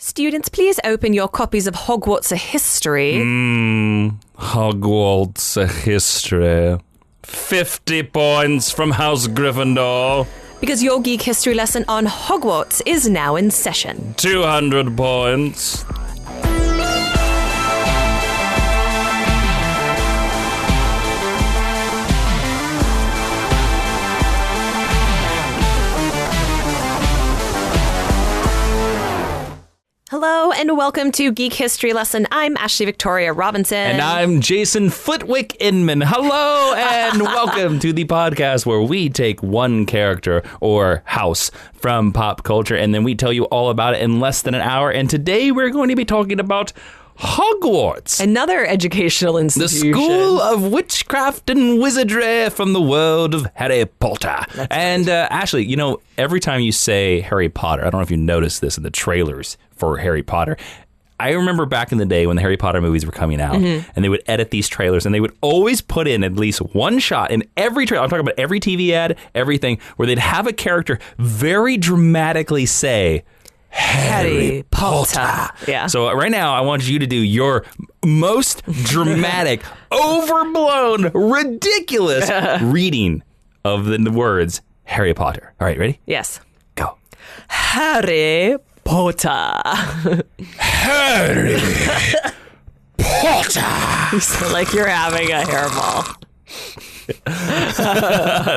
Students, please open your copies of Hogwarts History. Hogwarts History. 50 points from House Gryffindor. Because your geek history lesson on Hogwarts is now in session. 200 points. Hello and welcome to Geek History Lesson. I'm Ashley Victoria Robinson. And I'm Jason Flitwick Inman. Hello and welcome to the podcast where we take one character or house from pop culture and then we tell you all about it in less than an hour. And today we're going to be talking about Hogwarts. Another educational institution. The School of Witchcraft and Wizardry from the world of Harry Potter. And Ashley, you know, every time you say Harry Potter, I don't know if you noticed this in the trailers for Harry Potter. I remember back in the day when the Harry Potter movies were coming out and they would edit these trailers and they would always put in at least one shot in every trailer. I'm talking about every TV ad, everything, where they'd have a character very dramatically say, Harry Potter. Yeah. So right now, I want you to do your most dramatic, overblown, ridiculous reading of the words Harry Potter. All right, ready? Yes. Go. Harry Potter. Harry Potter. You sound like you're having a hairball.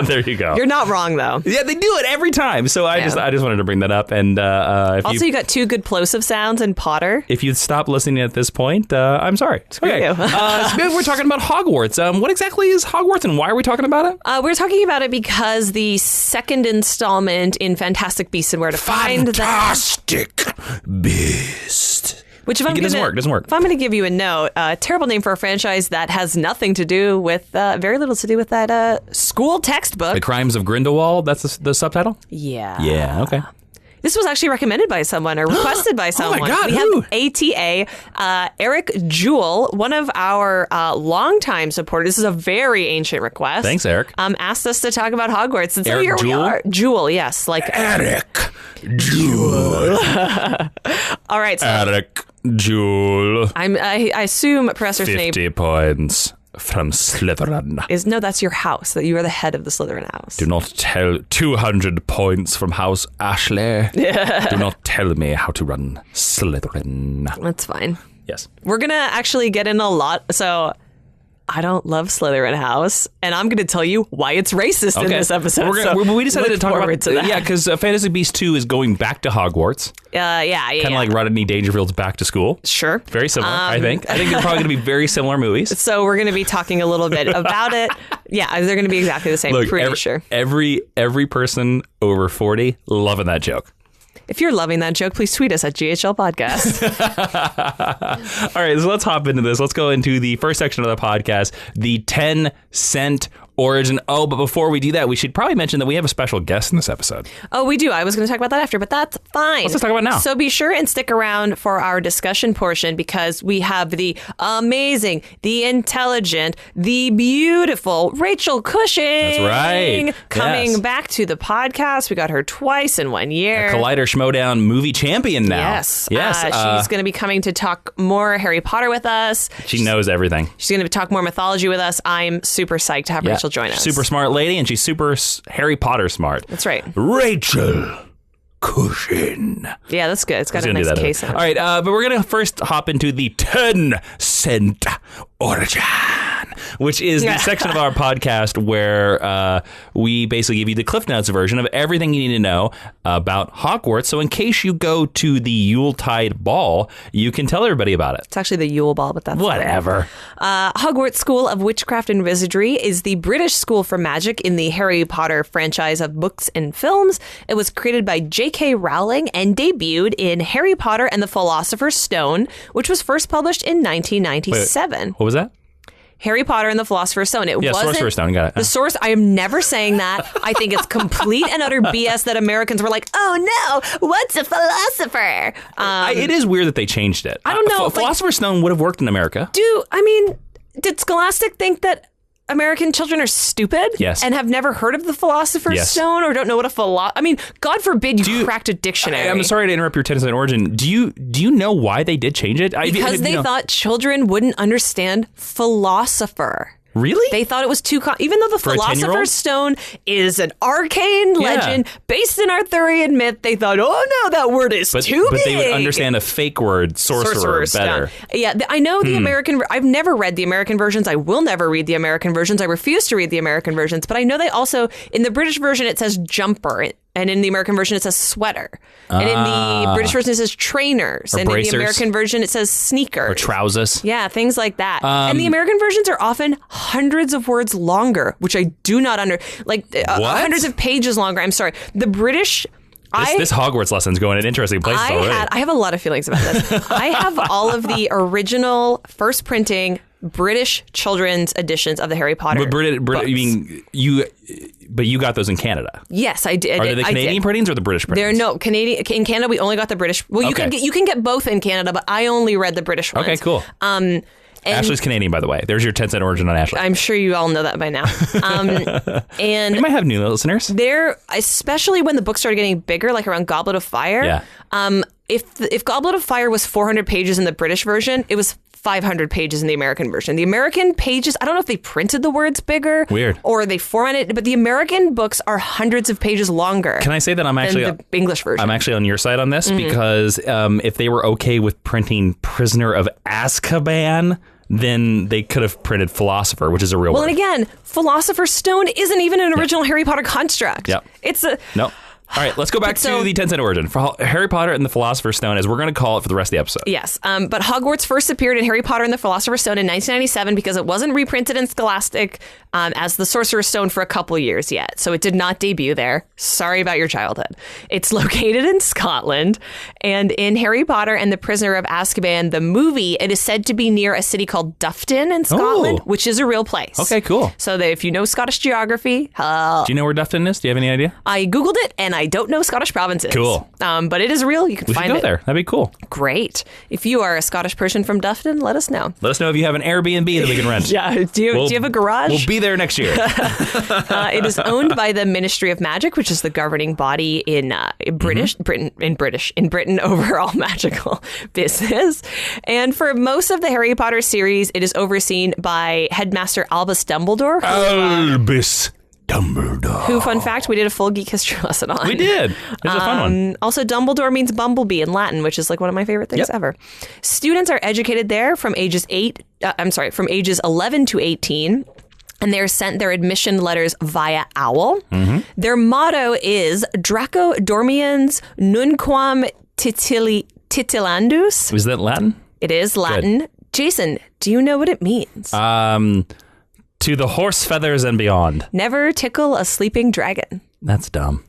There you go. You're not wrong, though. Yeah, they do it every time. So I just wanted to bring that up. And you got two good plosive sounds in Potter. If you stop listening at this point, I'm sorry. Screw you. So we're talking about Hogwarts. What exactly is Hogwarts and why are we talking about it? We're talking about it because the second installment in Fantastic Beasts and Where to Find Them. Fantastic Beast. Which if I'm doesn't work. If I'm going to give you a note, terrible name for a franchise that has nothing to do with, very little to do with that school textbook. The Crimes of Grindelwald, that's the subtitle? Yeah. Yeah, okay. This was actually recommended by someone or requested by someone. Oh my God, we have ATA, Eric Jewell, one of our longtime supporters. This is a very ancient request. Thanks, Eric. Asked us to talk about Hogwarts. And so Eric here Jewell? we are. Jewell, yes. Like Eric Jewell. All right. So Eric Jewell. I assume Professor 50 Snape points from Slytherin. No, that's your house. That you are the head of the Slytherin house. Do not tell 200 points from House Ashley. Do not tell me how to run Slytherin. That's fine. Yes. We're going to actually get in a lot. So I don't love Slytherin House, and I'm going to tell you why it's racist in this episode. We decided to talk about that. Yeah, because Fantasy Beasts 2 is going back to Hogwarts. Yeah. Kind of like Rodney Dangerfield's Back to School. Sure. Very similar, I think. I think they're probably going to be very similar movies. So we're going to be talking a little bit about it. Yeah, they're going to be exactly the same. Look, pretty sure. Every person over 40 loving that joke. If you're loving that joke, please tweet us at GHL Podcast. All right, so let's hop into this. Let's go into the first section of the podcast, the 10-cent origin. Oh, but before we do that, we should probably mention that we have a special guest in this episode. Oh, we do. I was going to talk about that after, but that's fine. Let's just talk about it now. So be sure and stick around for our discussion portion because we have the amazing, the intelligent, the beautiful Rachel Cushing. That's right. Coming back to the podcast. We got her twice in 1 year. A Collider Schmodown movie champion now. Yes. She's going to be coming to talk more Harry Potter with us. She knows everything. She's going to talk more mythology with us. I'm super psyched to have Rachel join us. Super smart lady, and she's super Harry Potter smart. That's right. Rachel Cushing. Yeah, that's good. It's got a nice case on it. All right, but we're going to first hop into the 10-cent origin, which is the section of our podcast where we basically give you the Cliff Notes version of everything you need to know about Hogwarts. So in case you go to the Yuletide Ball, you can tell everybody about it. It's actually the Yule Ball, but that's whatever. Hogwarts School of Witchcraft and Wizardry is the British school for magic in the Harry Potter franchise of books and films. It was created by J.K. Rowling and debuted in Harry Potter and the Philosopher's Stone, which was first published in 1997. What was that? Harry Potter and the Philosopher's Stone. It wasn't Sorcerer's Stone. Got it. The source. I am never saying that. I think it's complete and utter BS that Americans were like, oh no, what's a philosopher? It is weird that they changed it. I don't know. Philosopher's Stone would have worked in America. Did Scholastic think that American children are stupid Yes. and have never heard of the Philosopher's Yes. Stone or don't know what I mean, God forbid you cracked a dictionary. I'm sorry to interrupt your 10-cent origin. Do you know why they did change it? Because they thought children wouldn't understand philosopher. Really? They thought it was too even though the For a Philosopher's 10-year-old? Stone is an arcane legend based in Arthurian myth, they thought, oh no, that word is too big. But they would understand a fake word, sorcerer better. Stone. Yeah, I know the American. I've never read the American versions. I will never read the American versions. I refuse to read the American versions. But I know they also, in the British version, it says jumper. And in the American version, it says sweater. And in the British version, it says trainers. Or and bracers. in the American version, it says sneakers. Or trousers. Yeah, things like that. And the American versions are often hundreds of words longer, which I do not hundreds of pages longer. I'm sorry. The British... This Hogwarts lesson's going in interesting places already. I have a lot of feelings about this. I have all of the original first printing British children's editions of the Harry Potter books. But you got those in Canada. Yes, I did. Are they the Canadian printings or the British printings? They're Canadian. In Canada, we only got the British. Well, you can get both in Canada, but I only read the British ones. Okay, cool. Ashley's Canadian, by the way. There's your 10-cent origin on Ashley. I'm sure you all know that by now. And we might have new listeners. There, especially when the books started getting bigger, like around Goblet of Fire. Yeah. If Goblet of Fire was 400 pages in the British version, it was 500 pages in the American version. The American pages, I don't know if they printed the words bigger. Weird. Or they formatted it, but the American books are hundreds of pages longer. Can I say that I'm actually than the English version? I'm actually on your side on this because if they were okay with printing Prisoner of Azkaban, then they could have printed Philosopher, which is a real word. Well, and again, Philosopher's Stone isn't even an original Harry Potter construct. Yep. It's a... No. All right, let's go back to the 10-cent origin. For Harry Potter and the Philosopher's Stone, as we're going to call it for the rest of the episode. Yes, but Hogwarts first appeared in Harry Potter and the Philosopher's Stone in 1997 because it wasn't reprinted in Scholastic as the Sorcerer's Stone for a couple years yet. So it did not debut there. Sorry about your childhood. It's located in Scotland. And in Harry Potter and the Prisoner of Azkaban, the movie, it is said to be near a city called Dufton in Scotland, which is a real place. Okay, cool. So that if you know Scottish geography... Do you know where Dufton is? Do you have any idea? I Googled it, and I don't know Scottish provinces. Cool. But it is real. You can find it. We should go there. That'd be cool. Great. If you are a Scottish person from Dufton, let us know. Let us know if you have an Airbnb that we can rent. Yeah. Do you have a garage? We'll be there next year. It is owned by the Ministry of Magic, which is the governing body in Britain over all magical business. And for most of the Harry Potter series, it is overseen by Headmaster Albus Dumbledore. Albus Dumbledore. Who, fun fact, we did a full geek history lesson on. We did. It was a fun one. Also, Dumbledore means bumblebee in Latin, which is like one of my favorite things ever. Students are educated there from ages 11 to 18. And they're sent their admission letters via owl. Their motto is Draco Dormiens Nunquam Titilandus. Is that Latin? It is Latin. Good. Jason, do you know what it means? To the horse feathers and beyond. Never tickle a sleeping dragon. That's dumb.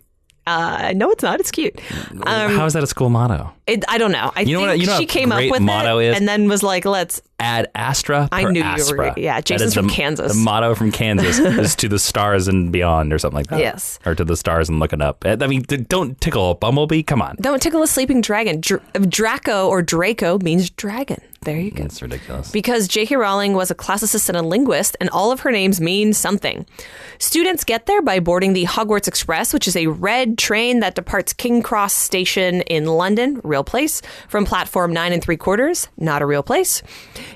No, it's not. It's cute. How is that a school motto? I don't know. I think she came up with motto it is? And then was like, let's... Ad astra per I knew aspera. You were... Yeah, Jason's from Kansas. The motto from Kansas is to the stars and beyond or something like that. Yes. Or to the stars and looking up. I mean, don't tickle a bumblebee. Come on. Don't tickle a sleeping dragon. Draco or Draco means dragon. There you go. That's ridiculous. Because J.K. Rowling was a classicist and a linguist, and all of her names mean something. Students get there by boarding the Hogwarts Express, which is a red train that departs King Cross Station in London, real place, from platform 9 3/4, not a real place.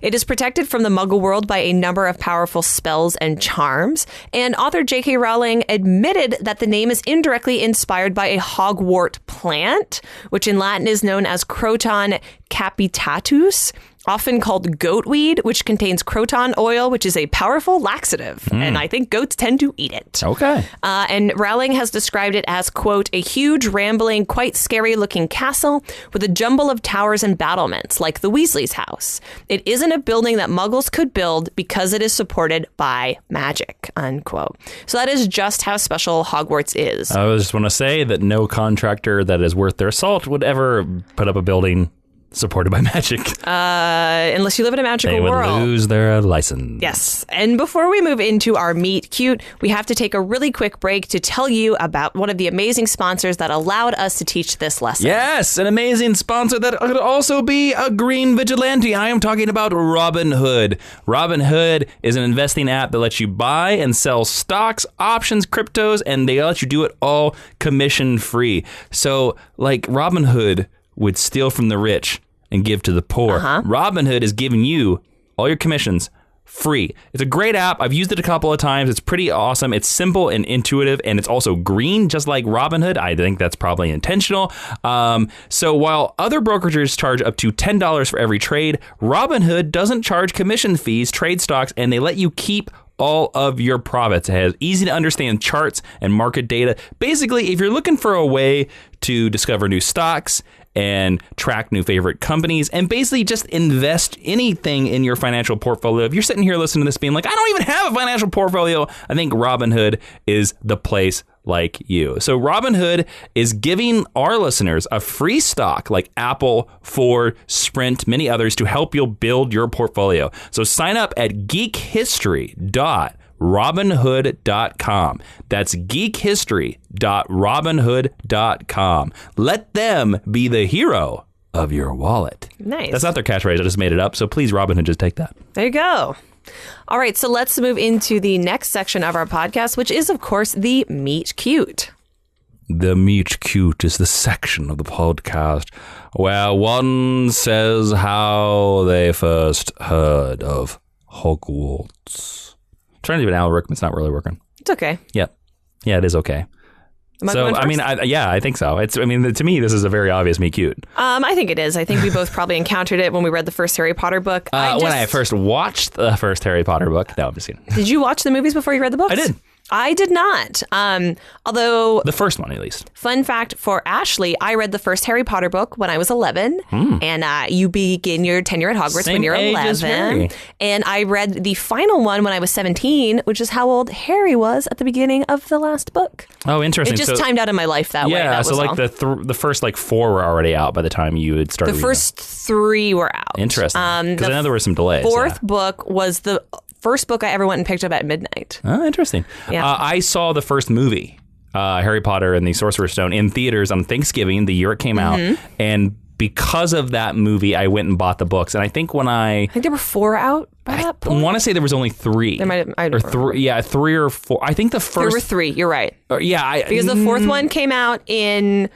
It is protected from the Muggle world by a number of powerful spells and charms, and author J.K. Rowling admitted that the name is indirectly inspired by a Hogwart plant, which in Latin is known as Croton capitatus, often called goatweed, which contains croton oil, which is a powerful laxative. And I think goats tend to eat it. Okay. And Rowling has described it as, quote, a huge, rambling, quite scary-looking castle with a jumble of towers and battlements, like the Weasley's house. It isn't a building that Muggles could build because it is supported by magic, unquote. So that is just how special Hogwarts is. I just want to say that no contractor that is worth their salt would ever put up a building supported by magic. Unless you live in a magical world. They would lose their license. Yes. And before we move into our Meet Cute, we have to take a really quick break to tell you about one of the amazing sponsors that allowed us to teach this lesson. Yes, an amazing sponsor that could also be a green vigilante. I am talking about Robinhood. Robinhood is an investing app that lets you buy and sell stocks, options, cryptos, and they let you do it all commission free. So, like Robinhood would steal from the rich and give to the poor. Robinhood is giving you all your commissions free. It's a great app. I've used it a couple of times. It's pretty awesome. It's simple and intuitive, and it's also green, just like Robinhood. I think that's probably intentional. So while other brokerages charge up to $10 for every trade, Robinhood doesn't charge commission fees, trade stocks, and they let you keep all of your profits. It has easy to understand charts and market data. Basically, if you're looking for a way to discover new stocks and track new favorite companies and basically just invest anything in your financial portfolio. If you're sitting here listening to this being like, I don't even have a financial portfolio, I think Robinhood is the place like you. So Robinhood is giving our listeners a free stock like Apple, Ford, Sprint, many others to help you build your portfolio. So sign up at geekhistory.robinhood.com. That's geekhistory.robinhood.com. Let them be the hero of your wallet. Nice. That's not their catchphrase. I just made it up. So please, Robinhood, just take that. There you go. All right, so let's move into the next section of our podcast, which is, of course, the Meet Cute. The Meet Cute is the section of the podcast where one says how they first heard of Hogwarts. I'm trying to do an Al Rickman. It's not really working. It's okay. Yeah, it is okay. I think so. To me, this is a very obvious Meet Cute. I think it is. I think we both probably encountered it when we read the first Harry Potter book. When I first watched the first Harry Potter book. No, I'm just kidding. Did you watch the movies before you read the books? I did. I did not. Although the first one, at least. Fun fact for Ashley, I read the first Harry Potter book when I was 11, and you begin your tenure at Hogwarts when you're 11. And I read the final one when I was 17, which is how old Harry was at the beginning of the last book. Oh, interesting. It just timed out in my life that way. Yeah, so like the first like 4 were already out by the time you had started. The first 3 were out. Interesting. Because I know there were some delays. Fourth book was the first book I ever went and picked up at midnight. Oh, interesting. Yeah. I saw the first movie, Harry Potter and the Sorcerer's Stone, in theaters on Thanksgiving, the year it came out. And because of that movie, I went and bought the books. And I think I think there were 4 out by that point. I want to say there was only 3. There might have, 3 or 4. I think the first... There were 3, you're right. Because the 4th one came out in...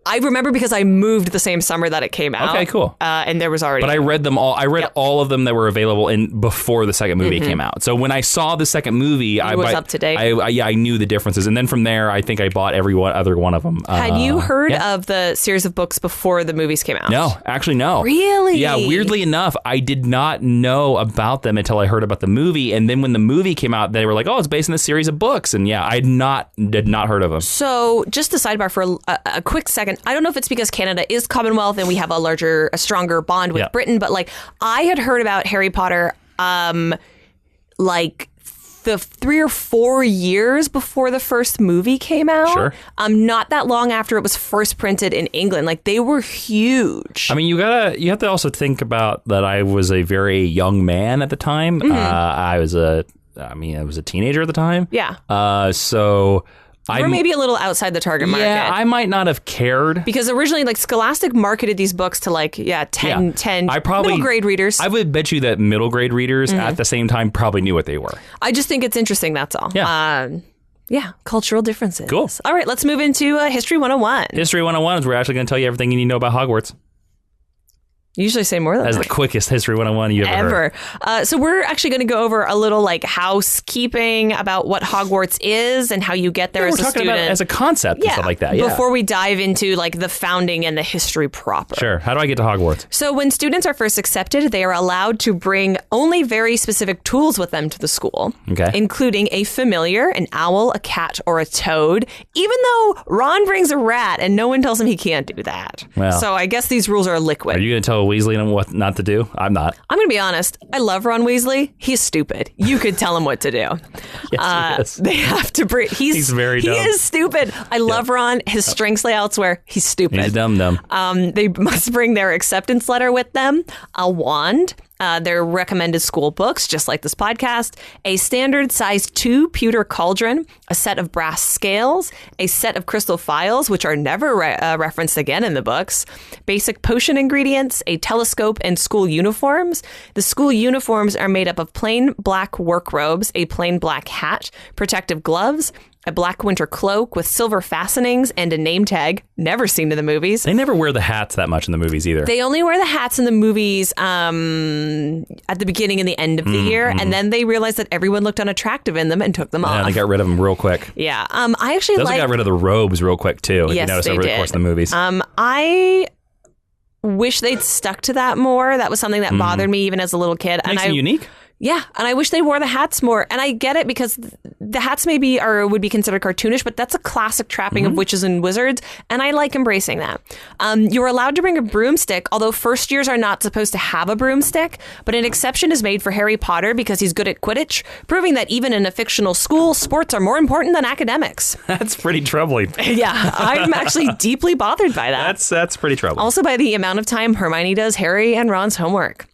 I remember because I moved the same summer that it came out. Okay, cool. And there was already... But I read them all. I read all of them that were available before the second movie came out. So when I saw the second movie... It was up to date. I knew the differences. And then from there, I think I bought every other one of them. Had you heard of the series of books before the movies came out? No, actually, no. Really? Yeah, weirdly enough, I did not know about them until I heard about the movie. And then when the movie came out, they were like, oh, it's based on a series of books. And yeah, I did not heard of them. So just a sidebar for a quick second. I don't know if it's because Canada is Commonwealth and we have a stronger bond with Britain, but like I had heard about Harry Potter like the 3 or 4 years before the first movie came out. Sure. Not that long after it was first printed in England. Like they were huge. I mean, you have to also think about that I was a very young man at the time. I was a teenager at the time. Yeah. So Or maybe a little outside the target market. Yeah, I might not have cared. Because originally, like, Scholastic marketed these books to, like, 10 middle grade readers. I would bet you that middle grade readers at the same time probably knew what they were. I just think it's interesting, that's all. Yeah. Cultural differences. Cool. All right, let's move into History 101. History 101 is we're actually going to tell you everything you need to know about Hogwarts. You usually say more than that. That's the quickest History 101 you ever heard. So we're actually going to go over a little like housekeeping about what Hogwarts is and how you get there as a student. We're talking about it as a concept and stuff like that. Yeah. Before we dive into like the founding and the history proper. Sure. How do I get to Hogwarts? So when students are first accepted, they are allowed to bring only very specific tools with them to the school, including a familiar, an owl, a cat, or a toad, even though Ron brings a rat and no one tells him he can't do that. Well, so I guess these rules are liquid. Are you going to tell tell Weasley what not to do? I'm not. I'm going to be honest. I love Ron Weasley. He's stupid. You could tell him what to do. Yes, he is. They have to bring... He's very dumb. He is stupid. I love Ron. His strengths lay elsewhere. He's stupid. He's dumb. They must bring their acceptance letter with them, a wand, their recommended school books, just like this podcast, a standard size 2 pewter cauldron, a set of brass scales, a set of crystal phials, which are never referenced again in the books, basic potion ingredients, a telescope, and school uniforms. The school uniforms are made up of plain black work robes, a plain black hat, protective gloves, a black winter cloak with silver fastenings, and a name tag. Never seen in the movies. They never wear the hats that much in the movies either. They only wear the hats in the movies at the beginning and the end of the year, and then they realized that everyone looked unattractive in them and took them off. Yeah, they got rid of them real quick. Yeah, I actually they also got rid of the robes real quick too. If yes, you notice they over did. the course of the movies. I wish they'd stuck to that more. That was something that bothered me even as a little kid. Makes them unique. Yeah, and I wish they wore the hats more. And I get it because the hats maybe would be considered cartoonish, but that's a classic trapping of witches and wizards, and I like embracing that. You're allowed to bring a broomstick, although first years are not supposed to have a broomstick, but an exception is made for Harry Potter because he's good at Quidditch, proving that even in a fictional school, sports are more important than academics. That's pretty troubling. Yeah, I'm actually deeply bothered by that. That's pretty troubling. Also by the amount of time Hermione does Harry and Ron's homework.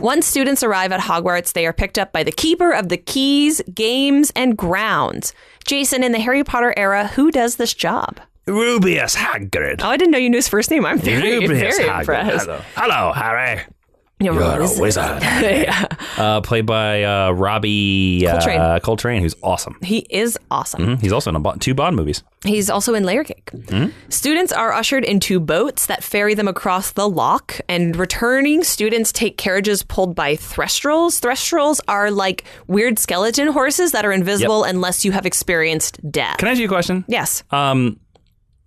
Once students arrive at Hogwarts, they are picked up by the keeper of the keys, games, and grounds. Jason, in the Harry Potter era, who does this job? Rubeus Hagrid. Oh, I didn't know you knew his first name. I'm very Hagrid. impressed. Hello, Harry. You're a wizard. Played by Robbie Coltrane, who's awesome. He is awesome. He's also in 2 Bond movies. He's also in Layer Cake. Students are ushered into boats that ferry them across the Loch, and returning students take carriages pulled by threstrels. Threstrels are like weird skeleton horses that are invisible unless you have experienced death. Can I ask you a question? Yes.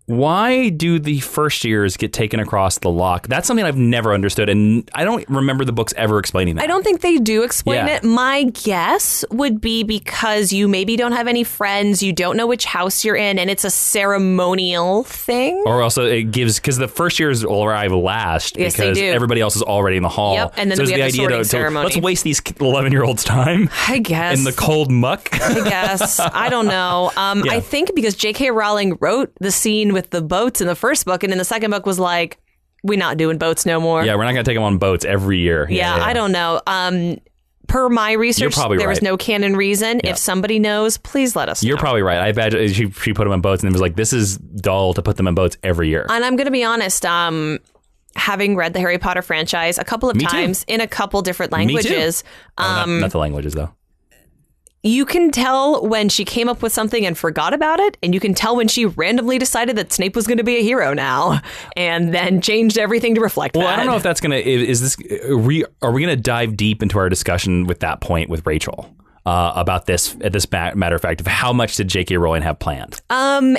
Why do the first years get taken across the Loch? That's something I've never understood, and I don't remember the books ever explaining that. I don't think they do explain it. My guess would be because you maybe don't have any friends, you don't know which house you're in, and it's a ceremonial thing. Or also it gives, because the first years will arrive last yes, because everybody else is already in the hall. Yep, and then we have the sorting ceremony. Let's waste these 11-year-olds' time. I guess. In the cold muck. I guess. I don't know. I think because J.K. Rowling wrote the scene with the boats in the first book, and in the second book was like, we're not doing boats no more. Yeah, we're not going to take them on boats every year. Yeah, I don't know. Per my research, there was no canon reason. Yeah. If somebody knows, please let us know. You're probably right. I bet she put them on boats and it was like, this is dull to put them on boats every year. And I'm going to be honest, having read the Harry Potter franchise a couple of times in a couple different languages. Not the languages, though. You can tell when she came up with something and forgot about it, and you can tell when she randomly decided that Snape was going to be a hero now, and then changed everything to reflect that. Well, I don't know if that's going to... Are we going to dive deep into our discussion with that point with Rachel? About this, matter of fact, of how much did J.K. Rowling have planned?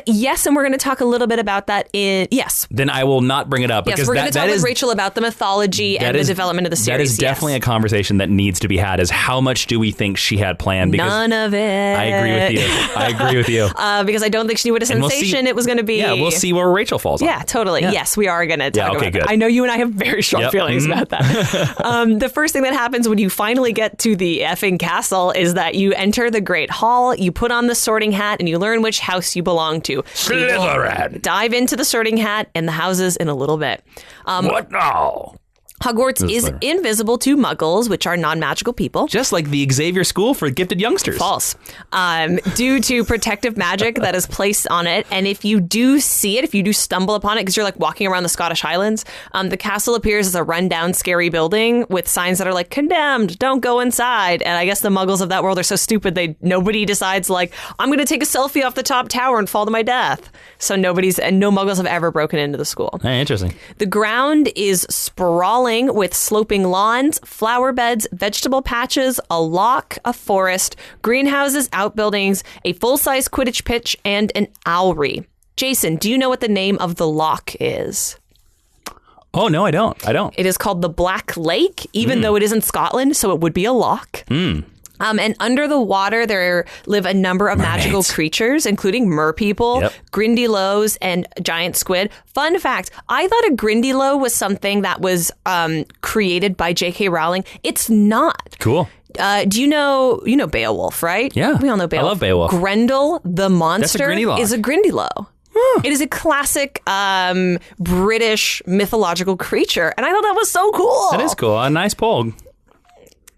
Yes, and we're going to talk a little bit about that yes. Then I will not bring it up. Yes, because we're going to talk with Rachel about the mythology and the development of the series. That is definitely a conversation that needs to be had, is how much do we think she had planned? Because none of it. I agree with you. Because I don't think she knew what a sensation it was going to be. Yeah, we'll see where Rachel falls on. Yeah, totally. Yeah. Yes, we are going to talk about good. that. I know you and I have very strong feelings about that. The first thing that happens when you finally get to the effing castle is that you enter the Great Hall, you put on the sorting hat, and you learn which house you belong to. Slytherin. Dive into the sorting hat and the houses in a little bit. What now? Hogwarts is invisible to Muggles, which are non-magical people. Just like the Xavier School for gifted youngsters. False. Due to protective magic that is placed on it. And if you do see it, if you do stumble upon it, because you're like walking around the Scottish Highlands, the castle appears as a rundown, scary building with signs that are like, condemned, don't go inside. And I guess the Muggles of that world are so stupid, nobody decides like, I'm going to take a selfie off the top tower and fall to my death. So no Muggles have ever broken into the school. Hey, interesting. The ground is sprawling with sloping lawns, flower beds, vegetable patches, a loch, a forest, greenhouses, outbuildings, a full-size Quidditch pitch, and an owlry. Jason, do you know what the name of the loch is? Oh, no, I don't. It is called the Black Lake, even though it is in Scotland, so it would be a loch. And under the water, there live a number of magical creatures, including merpeople, grindylows, and giant squid. Fun fact, I thought a grindylow was something that was created by J.K. Rowling. It's not. Cool. Do you know Beowulf, right? Yeah. We all know Beowulf. I love Beowulf. Grendel, the monster, is a grindylow. It is a classic British mythological creature. And I thought that was so cool. That is cool. A nice poll.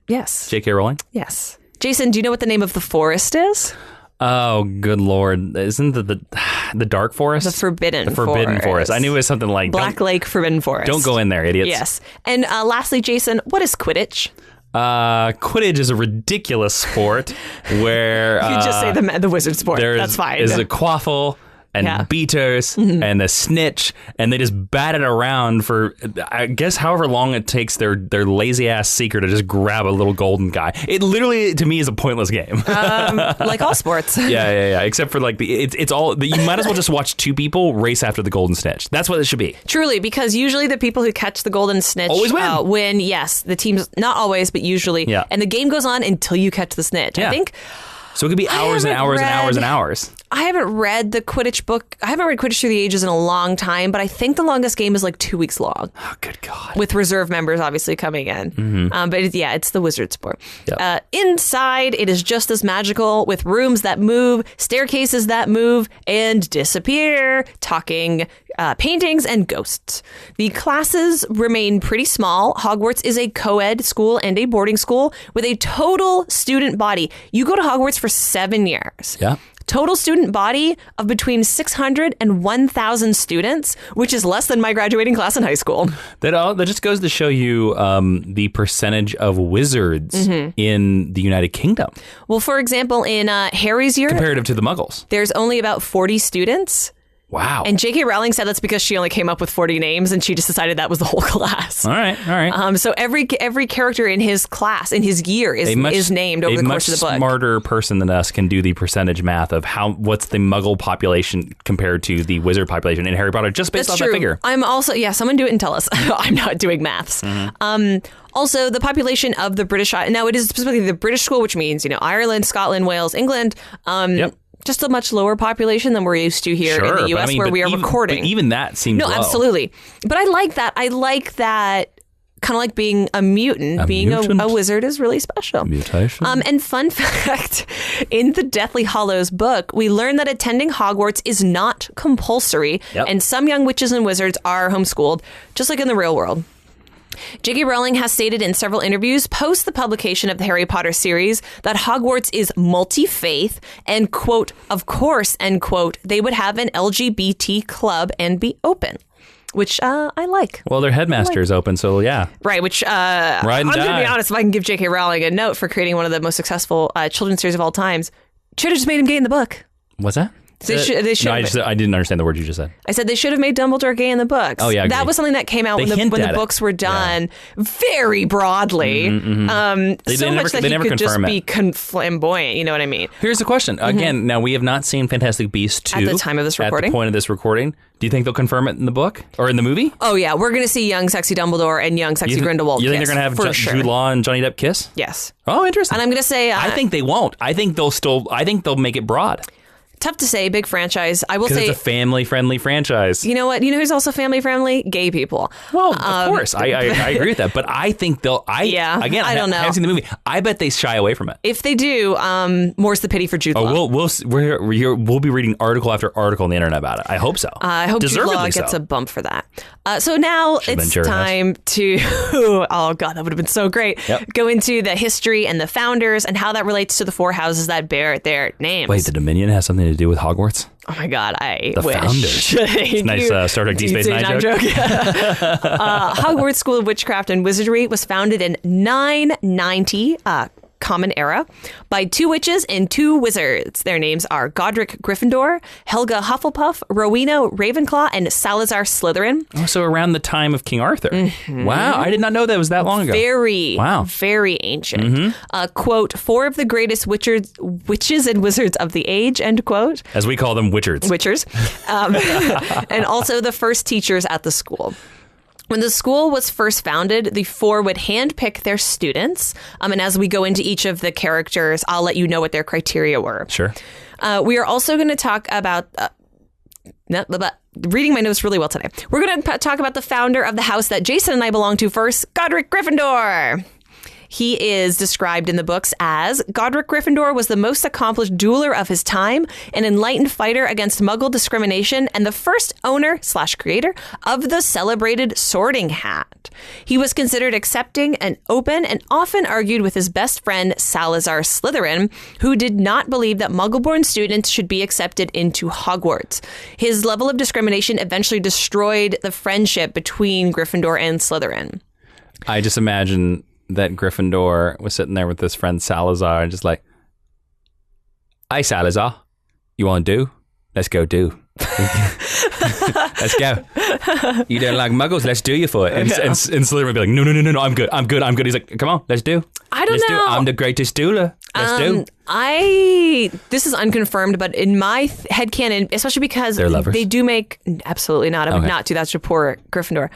Yes. J.K. Rowling? Yes. Jason, do you know what the name of the forest is? Oh, good Lord. Isn't the Dark Forest? The Forbidden Forest. I knew it was something like... Black Lake Forbidden Forest. Don't go in there, idiots. Yes. And lastly, Jason, what is Quidditch? Quidditch is a ridiculous sport where... You just say the wizard sport. That's fine. There's a quaffle and beaters and the snitch, and they just bat it around for, I guess, however long it takes their lazy ass seeker to just grab a little golden guy. It literally, to me, is a pointless game. Like all sports. Yeah. Except for like it's all, you might as well just watch two people race after the golden snitch. That's what it should be. Truly, because usually the people who catch the golden snitch always win. Yes, the teams, not always, but usually. Yeah. And the game goes on until you catch the snitch. Yeah. I think. So it could be hours and hours and hours and hours. I haven't read the Quidditch book. I haven't read Quidditch Through the Ages in a long time, but I think the longest game is like 2 weeks long. Oh, good God. With reserve members obviously coming in. Mm-hmm. But it's the wizard sport. Yep. Inside, it is just as magical with rooms that move, staircases that move and disappear, talking paintings and ghosts. The classes remain pretty small. Hogwarts is a co-ed school and a boarding school with a total student body. You go to Hogwarts for 7 years. Yeah. Total student body of between 600 and 1,000 students, which is less than my graduating class in high school. That just goes to show you the percentage of wizards in the United Kingdom. Well, for example, in Harry's year, comparative to the Muggles, there's only about 40 students. Wow. And J.K. Rowling said that's because she only came up with 40 names and she just decided that was the whole class. All right. So every character in his class, in his year, is named over the course of the book. A much smarter person than us can do the percentage math of what's the Muggle population compared to the wizard population in Harry Potter, just based off that figure. I'm also, someone do it and tell us. I'm not doing maths. Also, the population of the British, now it is specifically the British school, which means, Ireland, Scotland, Wales, England. Just a much lower population than we're used to here in the U.S. where we are recording. But even that seems low. Absolutely. But I like that. I like that kind of like being a mutant. Being a wizard is really special. Mutation. And fun fact, in the Deathly Hallows book, we learn that attending Hogwarts is not compulsory, and some young witches and wizards are homeschooled, just like in the real world. J.K. Rowling has stated in several interviews post the publication of the Harry Potter series that Hogwarts is multi-faith and, quote, of course, end quote, they would have an LGBT club and be open. Which I like. Well, their headmaster is open, so yeah. Right, which I'm going to be honest, if I can give J.K. Rowling a note for creating one of the most successful children's series of all times, should have just made him gay in the book. What's that? They should. No, I didn't understand the word you just said. I said they should have made Dumbledore gay in the books. Oh, yeah. That was something that came out when the books were done very broadly. So much that he could just be flamboyant. You know what I mean? Here's the question. Again, now we have not seen Fantastic Beasts 2 at the time of this recording. At the point of this recording. Do you think they'll confirm it in the book or in the movie? Oh, yeah. We're going to see young, sexy Dumbledore and young, sexy Grindelwald You think they're going to have Jude Law and Johnny Depp kiss? Yes. Oh, interesting. And I'm going to say... I think they won't. I think they'll make it broad. Tough to say, big franchise. I will say... Because it's a family-friendly franchise. You know what? You know who's also family-friendly? Gay people. Well, of course. I agree with that. But I think they'll... I don't know. I haven't seen the movie. I bet they shy away from it. If they do, more's the pity for Jude Law. We'll be reading article after article on the internet about it. I hope so. I hope Jude Law gets a bump for that. So now it's time to... Oh, God, that would have been so great. Yep. Go into the history and the founders and how that relates to the four houses that bear their names. Wait, the Dominion has something to do with Hogwarts? Oh my God, I wish. The founders. Nice Star Trek Deep Space Nine joke. Hogwarts School of Witchcraft and Wizardry was founded in 990 Common Era by 2 witches and 2 wizards. Their names are Godric Gryffindor, Helga Hufflepuff, Rowena Ravenclaw, and Salazar Slytherin. Oh, so around the time of King Arthur. Wow, I did not know that was that long ago. Very ancient. Quote, 4 of the greatest witches and wizards of the age, end quote. As we call them, witchers. And also the first teachers at the school. When the school was first founded, the four would handpick their students. And as we go into each of the characters, I'll let you know what their criteria were. Sure. We are also going to talk about... reading my notes really well today. We're going to talk about the founder of the house that Jason and I belong to first, Godric Gryffindor. He is described in the books as Godric Gryffindor was the most accomplished dueler of his time, an enlightened fighter against Muggle discrimination, and the first owner/creator of the celebrated sorting hat. He was considered accepting and open and often argued with his best friend Salazar Slytherin, who did not believe that Muggle-born students should be accepted into Hogwarts. His level of discrimination eventually destroyed the friendship between Gryffindor and Slytherin. I just imagine that Gryffindor was sitting there with his friend Salazar and just like, "Hey Salazar, you want to do? Let's go do. Let's go. You don't like Muggles? Let's do you for it." And Slytherin would be like, no, I'm good. He's like, "Come on, let's do. I don't know. I'm the greatest dueler. Let's do." This is unconfirmed, but in my headcanon, especially because they do make... Absolutely not. I would not do that to poor Gryffindor.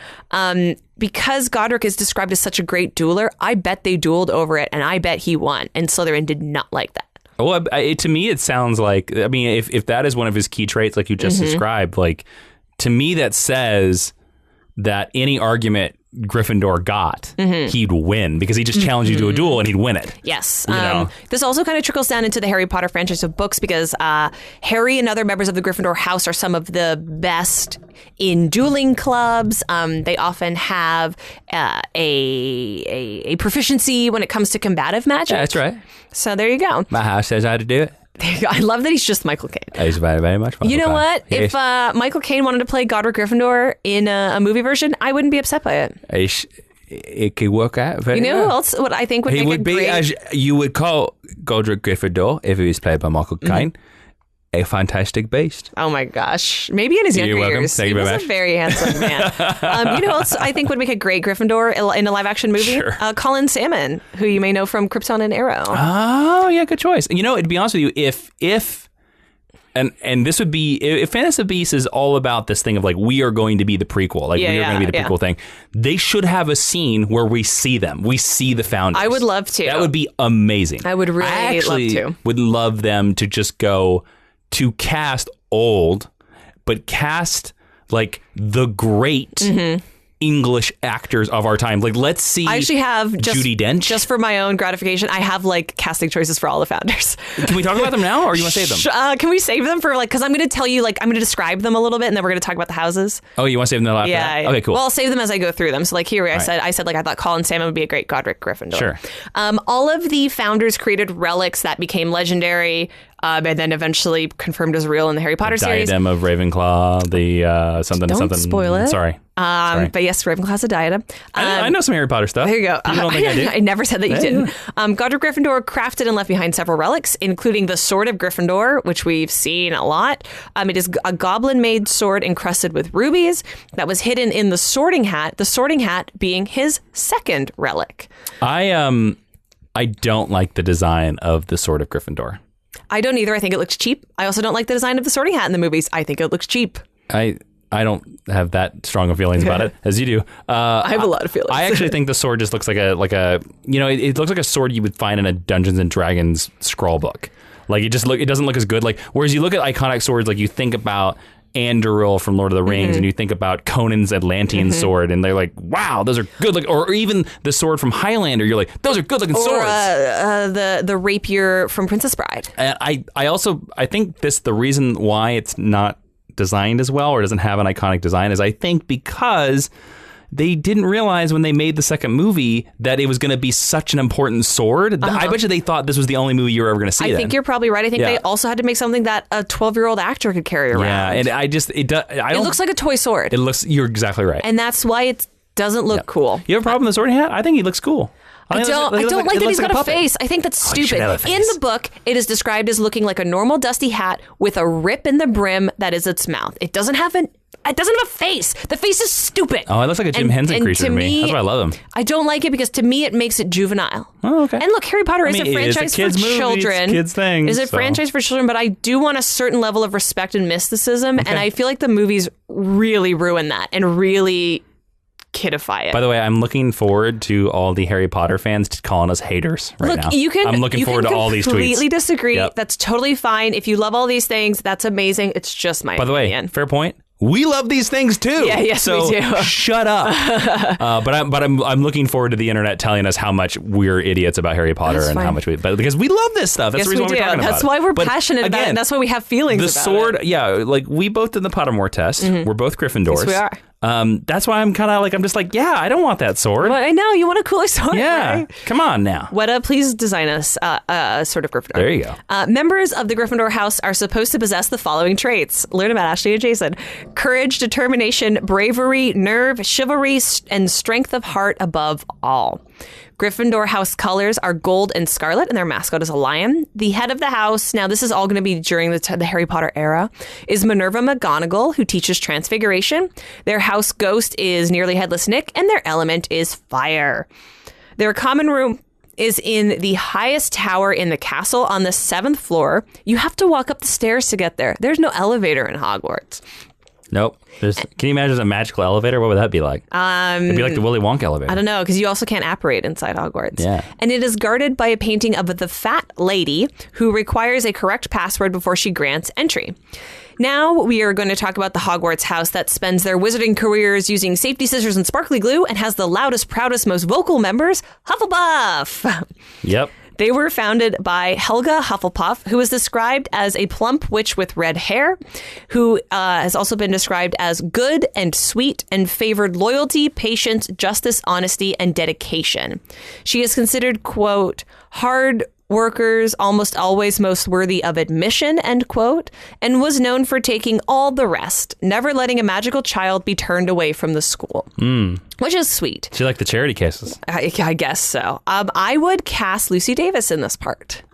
Because Godric is described as such a great dueler, I bet they dueled over it, and I bet he won. And Slytherin did not like that. Well, to me, it sounds like... I mean, if that is one of his key traits, like you just described, like, to me, that says that any argument Gryffindor got, he'd win because he just challenged you to a duel and he'd win it. Yes. This also kind of trickles down into the Harry Potter franchise of books because Harry and other members of the Gryffindor House are some of the best in dueling clubs. They often have a proficiency when it comes to combative magic. Yeah, that's right. So there you go. My house says how to do it. I love that he's just Michael Caine. He's very, very much Michael You know Caine. what? If Michael Caine wanted to play Godric Gryffindor in a movie version, I wouldn't be upset by it. It could work out very You know well. who else what I think would He make would a be, great... as you would call Godric Gryffindor, if he was played by Michael Caine, a fantastic beast. Oh my gosh. Maybe in his younger years. Thank you very much. He was a very handsome man. You know who else I think would make a great Gryffindor in a live action movie? Sure. Colin Salmon, who you may know from Krypton and Arrow. Oh, yeah, good choice. You know, to be honest with you, if and this would be, if Fantasy Beasts is all about this thing of like, we are going to be the prequel, like we are going to be the prequel thing, they should have a scene where we see them. We see the founders. I would love to. That would be amazing. I would really love to. Would love them to just go to cast old, but cast like the great English actors of our time. Like, let's see. I actually have Judi Dench. Just for my own gratification, I have like casting choices for all the founders. Can we talk about them now, or you want to save them? Can we save them for like? Because I'm going to tell you, like, I'm going to describe them a little bit, and then we're going to talk about the houses. Oh, you want to save them after that? Okay, cool. Well, I'll save them as I go through them. So, like, here I said, like, I thought Colin Salmon would be a great Godric Gryffindor. Sure. All of the founders created relics that became legendary. And then eventually confirmed as real in the Harry Potter series. Diadem of Ravenclaw, the something. Don't spoil it. Sorry. But yes, Ravenclaw has a diadem. I know some Harry Potter stuff. There you go. You don't think I do? I never said that you didn't. Godric Gryffindor crafted and left behind several relics, including the Sword of Gryffindor, which we've seen a lot. It is a goblin-made sword encrusted with rubies that was hidden in the sorting hat, the sorting hat being his second relic. I don't like the design of the Sword of Gryffindor. I don't either. I think it looks cheap. I also don't like the design of the sorting hat in the movies. I think it looks cheap. I don't have that strong of feelings about it as you do. I have a lot of feelings. I actually think the sword just looks like a you know, it looks like a sword you would find in a Dungeons and Dragons scroll book. Like it doesn't look as good. Like whereas you look at iconic swords, like you think about Anduril from Lord of the Rings, and you think about Conan's Atlantean sword, and they're like, wow, those are good. Like, or even the sword from Highlander, you're like, those are good looking swords. The rapier from Princess Bride. And I think the reason why it's not designed as well or doesn't have an iconic design is I think because they didn't realize when they made the second movie that it was going to be such an important sword. I bet you they thought this was the only movie you were ever going to see. I think you're probably right. I think they also had to make something that a 12-year-old actor could carry around. Yeah, and it looks like a toy sword. You're exactly right. And that's why it doesn't look cool. You have a problem with the sorting hat? I think he looks cool. I don't like that he's got a face. I think that's stupid. In the book, it is described as looking like a normal dusty hat with a rip in the brim that is its mouth. It doesn't have a face. The face is stupid. Oh, it looks like a Jim Henson creature to me. That's why I love him. I don't like it because to me it makes it juvenile. Oh, okay. And look, Harry Potter is a franchise for children. It's a kids thing. It's a franchise for children, but I do want a certain level of respect and mysticism, and I feel like the movies really ruin that and really kidify it. By the way, I'm looking forward to all the Harry Potter fans calling us haters right now. I'm looking forward to all these tweets. Completely disagree. Yep. That's totally fine. If you love all these things, that's amazing. It's just my opinion. By the way, fair point. We love these things too. Yeah, yes, so we do. Shut up. But I'm looking forward to the internet telling us how much we're idiots about Harry Potter how much because we love this stuff. That's the reason why we're talking about it. That's why we're passionate about it. And that's why we have feelings about it. The sword, like we both did the Pottermore test. Mm-hmm. We're both Gryffindors. Yes, we are. That's why I'm kind of like, I'm just like, yeah, I don't want that sword. Well, I know, you want a cooler sword, yeah, right? Come on now. Weta, please design us a Sword of Gryffindor. There you go. Members of the Gryffindor House are supposed to possess the following traits. Learn about Ashley and Jason. Courage, determination, bravery, nerve, chivalry, and strength of heart above all. Gryffindor House colors are gold and scarlet, and their mascot is a lion. The head of the house, now this is all going to be during the Harry Potter era, is Minerva Mcgonagall, who teaches transfiguration. Their house ghost is Nearly Headless Nick, and their element is fire. Their common room is in the highest tower in the castle on the 7th floor. You have to walk up the stairs to get there. There's no elevator in Hogwarts. Nope. Can you imagine a magical elevator? What would that be like? It'd be like the Willy Wonka elevator. I don't know, because you also can't apparate inside Hogwarts. Yeah. And it is guarded by a painting of the Fat Lady, who requires a correct password before she grants entry. Now we are going to talk about the Hogwarts house that spends their wizarding careers using safety scissors and sparkly glue and has the loudest, proudest, most vocal members, Hufflepuff. Yep. They were founded by Helga Hufflepuff, who is described as a plump witch with red hair, who has also been described as good and sweet and favored loyalty, patience, justice, honesty, and dedication. She is considered, quote, hard workers, almost always most worthy of admission, end quote, and was known for taking all the rest, never letting a magical child be turned away from the school. Which is sweet. She liked the charity cases. I guess so. I would cast Lucy Davis in this part.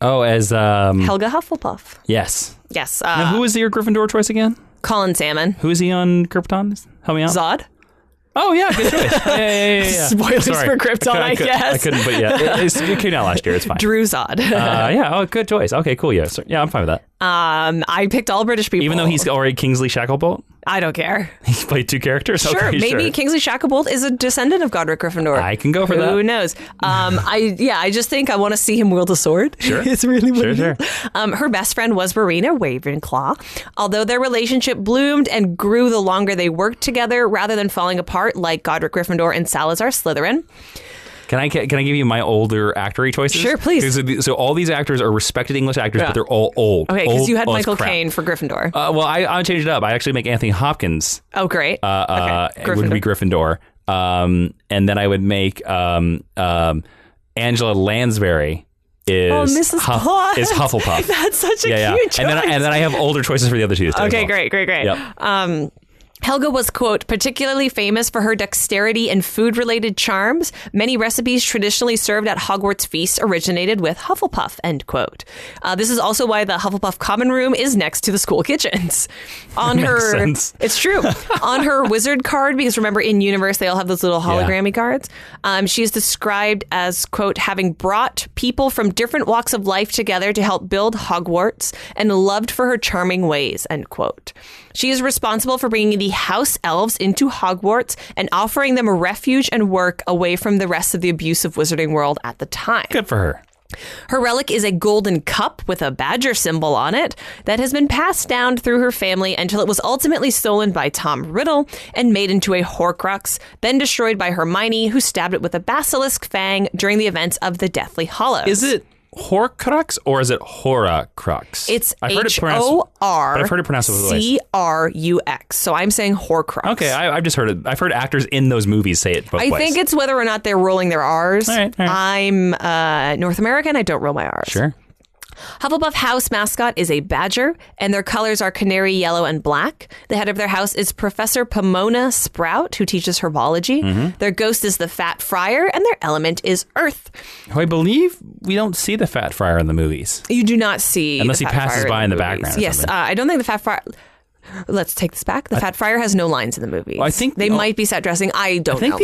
Oh, as... Helga Hufflepuff. Yes. Yes. Now, who was your Gryffindor choice again? Colin Salmon. Who is he on Krypton? Help me out. Zod. Oh, yeah, good choice. Yeah. Spoilers for Krypton, I guess. I couldn't, but yeah. It came out last year. It's fine. Drew Zod. Good choice. Okay, cool. Yeah, I'm fine with that. I picked all British people. Even though he's already Kingsley Shacklebolt? I don't care. He's played two characters? Sure, okay, maybe Kingsley Shacklebolt is a descendant of Godric Gryffindor. I can go for that. Who knows? I just think I want to see him wield a sword. Sure. It's really what Sure. Her best friend was Verena Ravenclaw. Although their relationship bloomed and grew the longer they worked together rather than falling apart like Godric Gryffindor and Salazar Slytherin. Can I give you my older actory choices? Sure, please. So all these actors are respected English actors, but they're all old. Okay, because you had Michael crap. Caine for Gryffindor. Well, I changed it up. I actually make Anthony Hopkins. Oh, great. Okay. Would be Gryffindor. And then I would make Angela Lansbury is Mrs. Potts. Is Hufflepuff. That's such a cute choice. And then I have older choices for the other two. Okay, well. great. Yep. Helga was, quote, particularly famous for her dexterity and food-related charms. Many recipes traditionally served at Hogwarts feasts originated with Hufflepuff, end quote. This is also why the Hufflepuff common room is next to the school kitchens. Makes sense. It's true. On her wizard card, because remember in Universe they all have those little hologrammy cards, she is described as, quote, having brought people from different walks of life together to help build Hogwarts and loved for her charming ways, end quote. She is responsible for bringing the house elves into Hogwarts and offering them a refuge and work away from the rest of the abusive wizarding world at the time. Good for her. Her relic is a golden cup with a badger symbol on it that has been passed down through her family until it was ultimately stolen by Tom Riddle and made into a Horcrux, then destroyed by Hermione, who stabbed it with a basilisk fang during the events of the Deathly Hallows. Is it Horcrux or is it Horcrux? It's I've heard it pronounced H-O-R-C-R-U-X. So I'm saying Horcrux. Okay, I've just heard it. I've heard actors in those movies say it both ways. I think it's whether or not they're rolling their R's. All right. I'm North American. I don't roll my R's. Sure. Hufflepuff house mascot is a badger, and their colors are canary yellow and black. The head of their house is Professor Pomona Sprout, who teaches herbology. Mm-hmm. Their ghost is the Fat Friar, and their element is earth. I believe we don't see the Fat Friar in the movies. You do not see unless the he Fat passes Friar by in the movies. background. Yes, I don't think the Fat Friar... Let's take this back. The Fat Friar has no lines in the movies. Well, I think they might be set dressing. I don't know.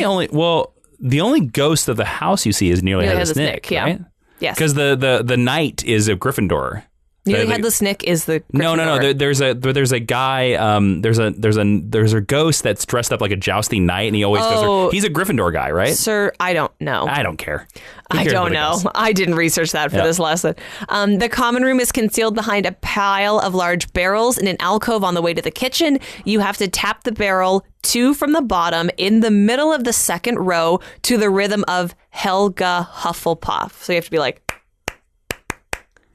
the only ghost of the house you see is Nearly Headless Nick, yeah. right? Yes. Because the knight is a Gryffindor. Nearly Headless Nick is the Gryffindor. No. There's a guy. There's a ghost that's dressed up like a jousting knight, and he always goes. He's a Gryffindor guy, right? Sir, I don't know. I don't care. I don't know. I didn't research that for this lesson. The common room is concealed behind a pile of large barrels in an alcove on the way to the kitchen. You have to tap the barrel 2 from the bottom in the middle of the second row to the rhythm of Helga Hufflepuff. So you have to be like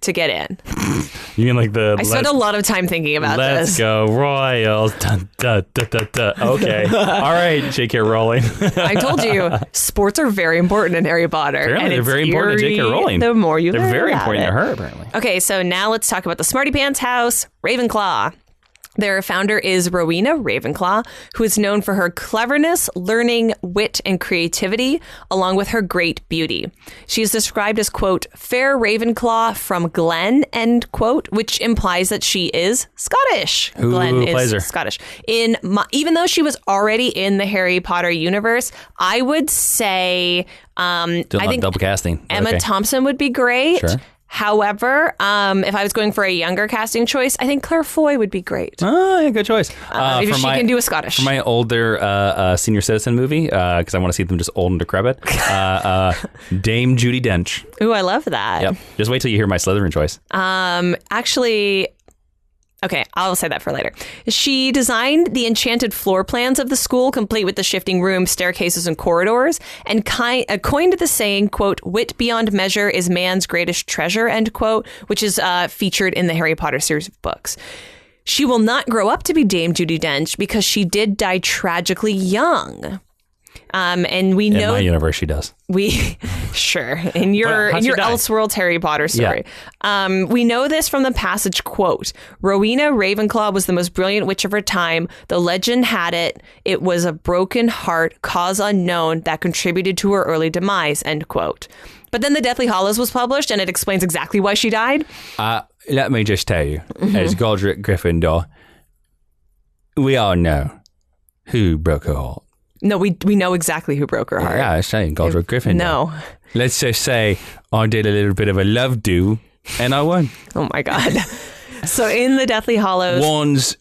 to get in. You mean like I spent a lot of time thinking about Let's this. go Royals. Dun, dun, dun, dun, dun. Okay. All right, J.K. Rowling. I told you, sports are very important in Harry Potter. Apparently, and they're very important to J.K. Rowling. The more you learn They're very about important it. to her, apparently. Okay, so now let's talk about the Smarty Pants house, Ravenclaw. Their founder is Rowena Ravenclaw, who is known for her cleverness, learning, wit, and creativity, along with her great beauty. She is described as, quote, fair Ravenclaw from Glen, end quote, which implies that she is Scottish. Glen plays her? Scottish. Even though she was already in the Harry Potter universe, I would say I think double casting. Emma Thompson would be great. Sure. However, if I was going for a younger casting choice, I think Claire Foy would be great. Oh, yeah, good choice. If she can do a Scottish. For my older senior citizen movie, because I want to see them just old and decrepit, Dame Judi Dench. Ooh, I love that. Yep. Just wait till you hear my Slytherin choice. Actually... Okay, I'll say that for later. She designed the enchanted floor plans of the school, complete with the shifting rooms, staircases, and corridors, and coined the saying, quote, wit beyond measure is man's greatest treasure, end quote, which is featured in the Harry Potter series of books. She will not grow up to be Dame Judi Dench because she did die tragically young. And we know in my universe she does. Sure in your Elseworlds Harry Potter story. Yeah. We know this from the passage, quote, Rowena Ravenclaw was the most brilliant witch of her time. The legend had it was a broken heart, cause unknown, that contributed to her early demise, end quote. But then the Deathly Hallows was published, and it explains exactly why she died. Let me just tell you, as Godric Gryffindor, we all know who broke her heart. No, we know exactly who broke her heart. Yeah, I was saying Godric Gryffindor. No. Let's just say I did a little bit of a love do, and I won. Oh my God. So in the Deathly Hallows... Wands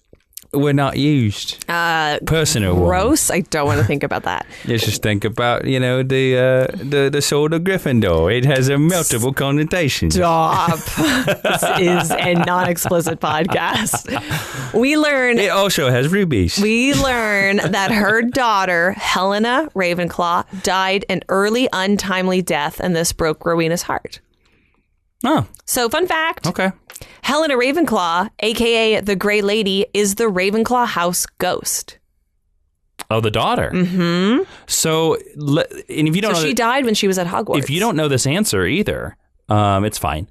were not used. Personal gross. wands. I don't want to think about that. Let's just think about, the Sword of Gryffindor. It has a multiple connotations. Stop. This is a non-explicit podcast. We learn... It also has rubies. We learn that her daughter, Helena Ravenclaw, died an early, untimely death, and this broke Rowena's heart. Oh. So, fun fact. Okay. Helena Ravenclaw, a.k.a. the Grey Lady, is the Ravenclaw house ghost. Oh, the daughter. Mm-hmm. So, and if you don't know... she died when she was at Hogwarts. If you don't know this answer either, it's fine.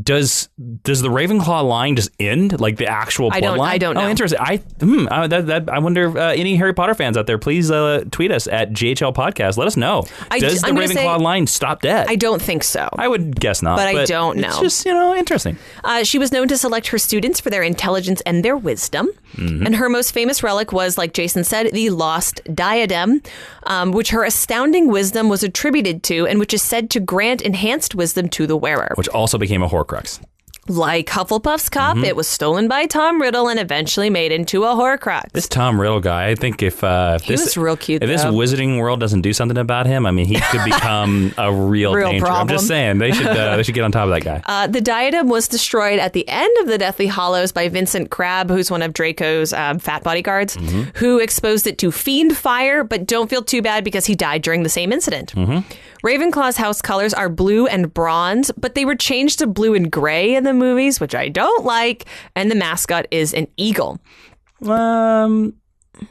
Does the Ravenclaw line just end, like the actual bloodline? I don't know. Oh, interesting. I wonder if any Harry Potter fans out there, please tweet us at GHL Podcast. Let us know. Does the Ravenclaw line stop dead? I don't think so. I would guess not. But I don't know. It's just, interesting. She was known to select her students for their intelligence and their wisdom. Mm-hmm. And her most famous relic was, like Jason said, the lost diadem, which her astounding wisdom was attributed to and which is said to grant enhanced wisdom to the wearer. Which also became a Horcrux. Like Hufflepuff's cup, it was stolen by Tom Riddle and eventually made into a Horcrux. This Tom Riddle guy, I think if he was real cute, if this wizarding world doesn't do something about him, I mean, he could become a real danger. Problem. I'm just saying they should get on top of that guy. The diadem was destroyed at the end of the Deathly Hallows by Vincent Crabbe, who's one of Draco's fat bodyguards, who exposed it to fiend fire. But don't feel too bad because he died during the same incident. Ravenclaw's house colors are blue and bronze, but they were changed to blue and gray in the movies, which I don't like, and the mascot is an eagle.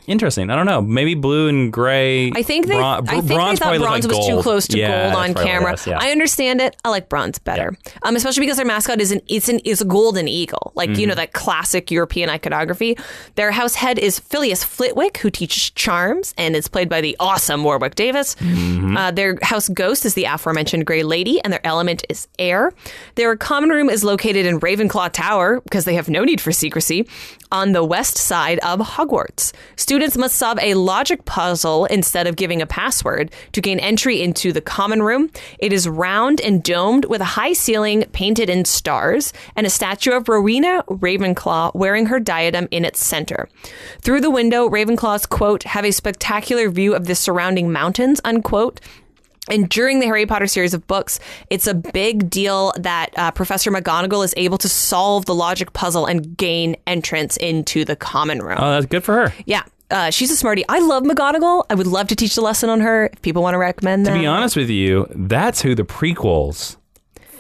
Interesting. I don't know. Maybe blue and gray. I think they thought bronze was too close to gold on camera. I understand it. I like bronze better, especially because their mascot is a golden eagle, like that classic European iconography. Their house head is Phileas Flitwick, who teaches charms and is played by the awesome Warwick Davis. Their house ghost is the aforementioned Grey Lady, and their element is air. Their common room is located in Ravenclaw Tower because they have no need for secrecy on the west side of Hogwarts. Students must solve a logic puzzle instead of giving a password to gain entry into the common room. It is round and domed with a high ceiling painted in stars and a statue of Rowena Ravenclaw wearing her diadem in its center. Through the window, Ravenclaws, quote, have a spectacular view of the surrounding mountains, unquote. And during the Harry Potter series of books, it's a big deal that Professor McGonagall is able to solve the logic puzzle and gain entrance into the common room. Oh, that's good for her. Yeah. She's a smarty. I love McGonagall. I would love to teach the lesson on her if people want to recommend that. To be honest with you, that's who the prequels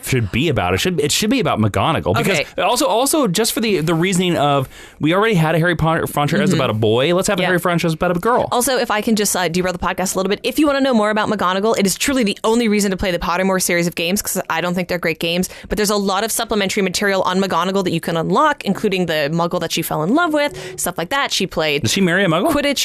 should be about. It should be about McGonagall, because also just for the reasoning of, we already had a Harry Potter franchise about a boy. Let's have a Harry franchise about a girl. Also, if I can just derail the podcast a little bit, if you want to know more about McGonagall, it is truly the only reason to play the Pottermore series of games, because I don't think they're great games, but there's a lot of supplementary material on McGonagall that you can unlock, including the Muggle that she fell in love with, stuff like that. She played. Did she marry a Muggle? Quidditch.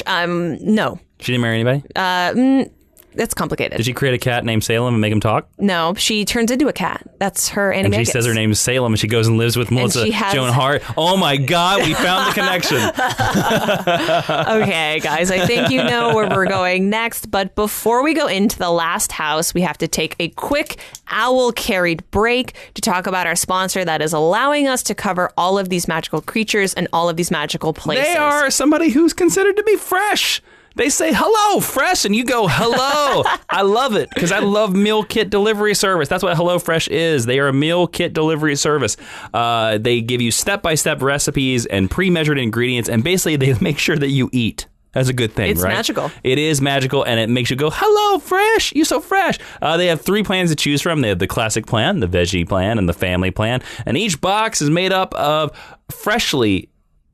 No. She didn't marry anybody? That's complicated. Did she create a cat named Salem and make him talk? No, she turns into a cat. That's her animagus. And she says her name is Salem, and she goes and lives with Melissa Joan Hart. Oh my God, we found the connection. Okay, guys, I think you know where we're going next. But before we go into the last house, we have to take a quick owl-carried break to talk about our sponsor that is allowing us to cover all of these magical creatures and all of these magical places. They are somebody who's considered to be fresh. They say, hello, fresh, and you go, hello. I love it, because I love meal kit delivery service. That's what HelloFresh is. They are a meal kit delivery service. They give you step-by-step recipes and pre-measured ingredients, and basically they make sure that you eat. That's a good thing, right? It's magical. It is magical, and it makes you go, hello, fresh. You're so fresh. They have 3 plans to choose from. They have the classic plan, the veggie plan, and the family plan. And each box is made up of freshly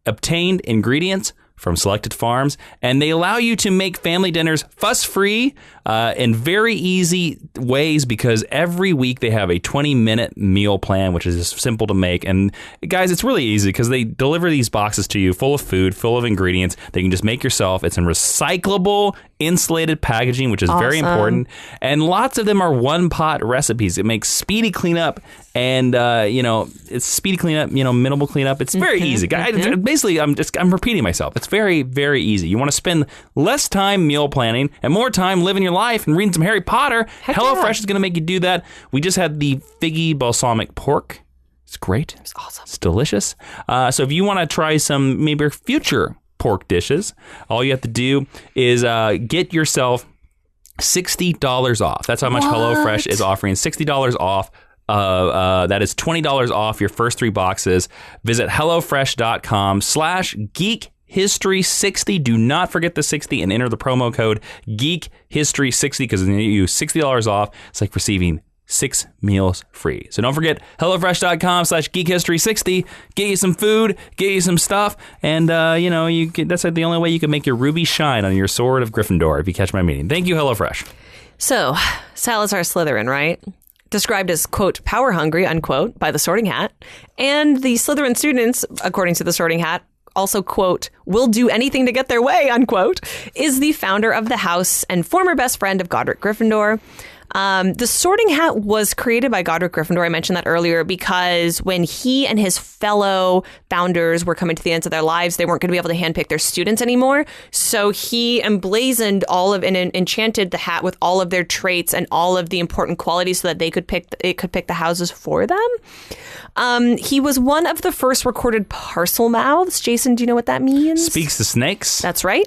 obtained ingredients from selected farms, and they allow you to make family dinners fuss-free in very easy ways, because every week they have a 20-minute meal plan, which is just simple to make. And guys, it's really easy, because they deliver these boxes to you full of food, full of ingredients that you can just make yourself. It's in recyclable, insulated packaging, which is very important. And lots of them are one-pot recipes. It makes speedy cleanup, and it's speedy cleanup, minimal cleanup. It's very easy. Basically, I'm repeating myself. It's very, very easy. You want to spend less time meal planning and more time living your life and reading some Harry Potter. HelloFresh is going to make you do that. We just had the figgy balsamic pork. It's great. It's awesome. It's delicious. So if you want to try some maybe future pork dishes, all you have to do is get yourself $60 off. That's how much HelloFresh is offering. $60 off. That is $20 off your first 3 boxes. Visit HelloFresh.com/GeekHistory60. Do not forget the 60 and enter the promo code GeekHistory60, because when you use $60 off, it's like receiving 6 meals free. So don't forget HelloFresh.com/GeekHistory60. Get you some food, get you some stuff, and that's the only way you can make your ruby shine on your Sword of Gryffindor, if you catch my meaning. Thank you, HelloFresh. So, Salazar Slytherin, right? Described as, quote, power hungry, unquote, by the Sorting Hat. And the Slytherin students, according to the Sorting Hat, also, quote, will do anything to get their way, unquote, is the founder of the house and former best friend of Godric Gryffindor. The Sorting Hat was created by Godric Gryffindor. I mentioned that earlier, because when he and his fellow founders were coming to the ends of their lives, they weren't going to be able to handpick their students anymore. So he emblazoned and enchanted the hat with all of their traits and all of the important qualities so that it could pick the houses for them. He was one of the first recorded parcel mouths. Jason, do you know what that means? Speaks to snakes. That's right.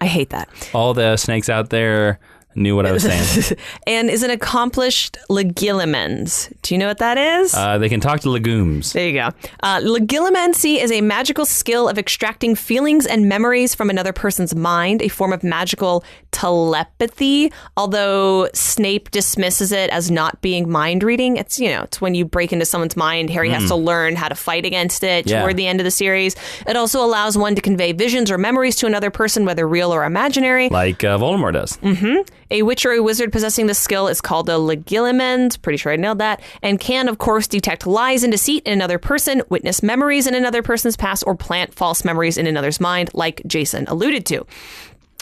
I hate that. All the snakes out there knew what I was saying. And is an accomplished legilimens. Do you know what that is? They can talk to legumes. There you go. Legilimency is a magical skill of extracting feelings and memories from another person's mind, a form of magical telepathy, although Snape dismisses it as not being mind reading. It's when you break into someone's mind. Harry has to learn how to fight against it toward the end of the series. It also allows one to convey visions or memories to another person, whether real or imaginary. Like Voldemort does. Mm-hmm. A witch or a wizard possessing this skill is called a legilimens. Pretty sure I nailed that. And can, of course, detect lies and deceit in another person, witness memories in another person's past, or plant false memories in another's mind, like Jason alluded to.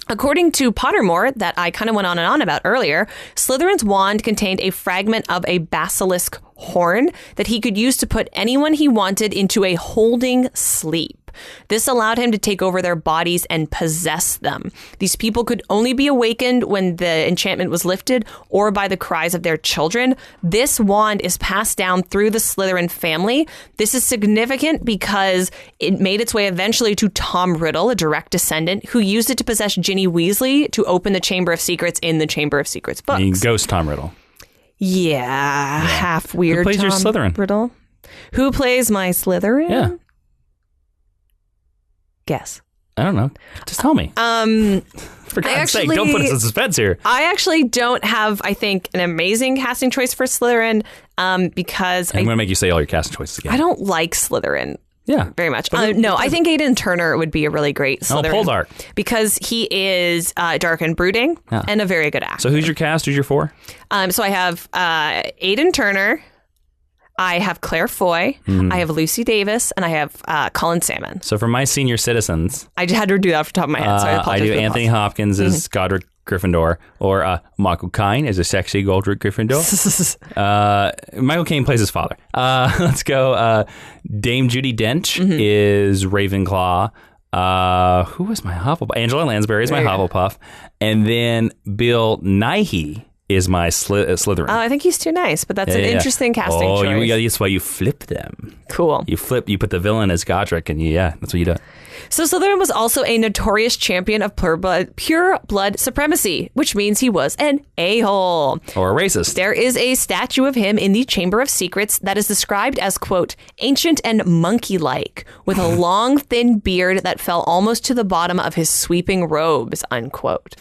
According to Pottermore, that I kind of went on and on about earlier, Slytherin's wand contained a fragment of a basilisk horn that he could use to put anyone he wanted into a holding sleep. This allowed him to take over their bodies and possess them. These people could only be awakened when the enchantment was lifted or by the cries of their children. This wand is passed down through the Slytherin family. This is significant because it made its way eventually to Tom Riddle, a direct descendant, who used it to possess Ginny Weasley to open the Chamber of Secrets in the Chamber of Secrets books. I mean, ghost Tom Riddle. Yeah, half weird. Who plays your Tom Slytherin? Riddle. Who plays my Slytherin? Yeah. Guess. I don't know. Just tell me. For God's sake, don't put us in suspense here. I actually don't have, I think, an amazing casting choice for Slytherin because I'm going to make you say all your casting choices again. I don't like Slytherin. Yeah. Very much. No, I think Aidan Turner would be a really great Slytherin. Oh, Poldark. Because he is dark and brooding and a very good actor. So who's your cast? Who's your 4? So I have Aidan Turner. I have Claire Foy, I have Lucy Davis, and I have Colin Salmon. So for my senior citizens... I had to do that off the top of my head, so I apologize. I do Anthony Hopkins as Godric Gryffindor, or Michael Caine as a sexy Godric Gryffindor. Michael Caine plays his father. Let's go. Dame Judi Dench is Ravenclaw. Who was my Hufflepuff? Angela Lansbury is my Hufflepuff. And then Bill Nighy is my Slytherin. Oh, I think he's too nice, but that's an interesting casting choice. That's why you flip them. Cool. You put the villain as Godric, and that's what you do. So Slytherin was also a notorious champion of pure blood supremacy, which means he was an a-hole. Or a racist. There is a statue of him in the Chamber of Secrets that is described as, quote, ancient and monkey-like, with a long, thin beard that fell almost to the bottom of his sweeping robes, unquote.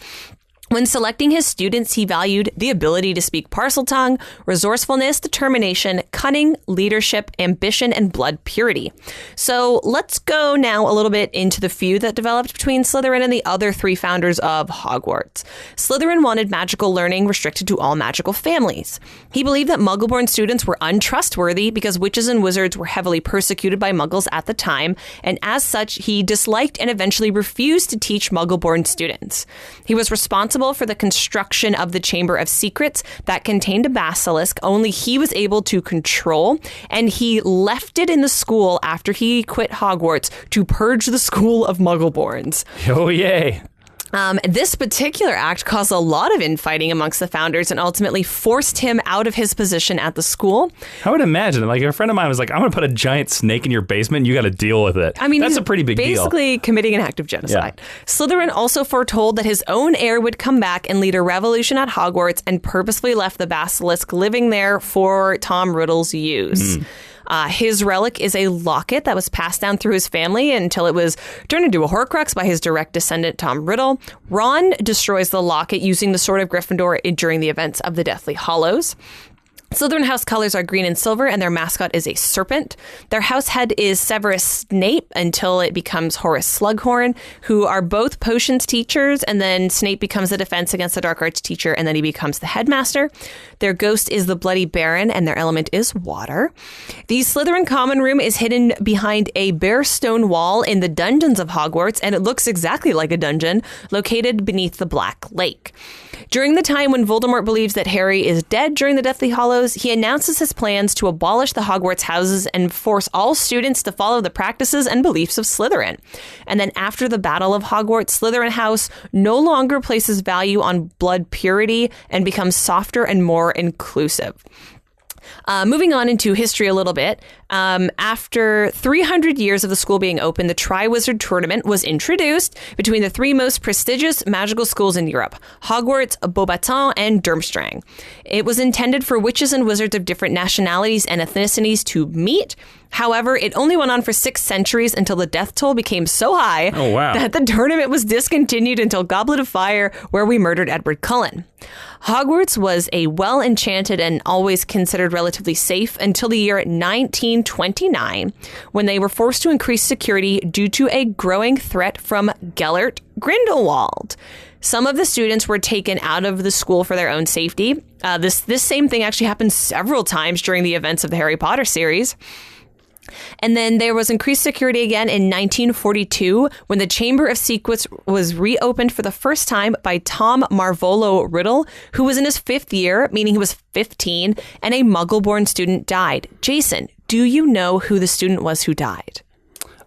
When selecting his students, he valued the ability to speak Parseltongue, resourcefulness, determination, cunning, leadership, ambition, and blood purity. So let's go now a little bit into the feud that developed between Slytherin and the other 3 founders of Hogwarts. Slytherin wanted magical learning restricted to all magical families. He believed that Muggle-born students were untrustworthy because witches and wizards were heavily persecuted by Muggles at the time, and as such, he disliked and eventually refused to teach Muggle-born students. He was responsible for the construction of the Chamber of Secrets that contained a basilisk only he was able to control, and he left it in the school after he quit Hogwarts to purge the school of Muggleborns. Oh, yay. This particular act caused a lot of infighting amongst the founders and ultimately forced him out of his position at the school. I would imagine, like, a friend of mine was like, I'm going to put a giant snake in your basement and you got to deal with it. I mean, that's a pretty big deal. Basically committing an act of genocide. Yeah. Slytherin also foretold that his own heir would come back and lead a revolution at Hogwarts and purposefully left the basilisk living there for Tom Riddle's use. His relic is a locket that was passed down through his family until it was turned into a Horcrux by his direct descendant, Tom Riddle. Ron destroys the locket using the Sword of Gryffindor during the events of the Deathly Hallows. Slytherin House colors are green and silver, and their mascot is a serpent. Their house head is Severus Snape until it becomes Horace Slughorn, who are both potions teachers, and then Snape becomes the defense against the dark arts teacher, and then he becomes the headmaster. Their ghost is the Bloody Baron, and their element is water. The Slytherin common room is hidden behind a bare stone wall in the dungeons of Hogwarts, and it looks exactly like a dungeon, located beneath the Black Lake. During the time when Voldemort believes that Harry is dead during the Deathly Hallows, he announces his plans to abolish the Hogwarts houses and force all students to follow the practices and beliefs of Slytherin. And then after the Battle of Hogwarts, Slytherin House no longer places value on blood purity and becomes softer and more inclusive. Moving on into history a little bit, after 300 years of the school being open, the Triwizard Tournament was introduced between the 3 most prestigious magical schools in Europe, Hogwarts, Beauxbatons, and Durmstrang. It was intended for witches and wizards of different nationalities and ethnicities to meet. However, it only went on for 6 centuries until the death toll became so high that the tournament was discontinued until Goblet of Fire, where we murdered Edward Cullen. Hogwarts was a well-enchanted and always considered relatively safe until the year 1929, when they were forced to increase security due to a growing threat from Gellert Grindelwald. Some of the students were taken out of the school for their own safety. This same thing actually happened several times during the events of the Harry Potter series. And then there was increased security again in 1942 when the Chamber of Secrets was reopened for the first time by Tom Marvolo Riddle, who was in his 5th year, meaning he was 15, and a Muggle-born student died. Jason, do you know who the student was who died?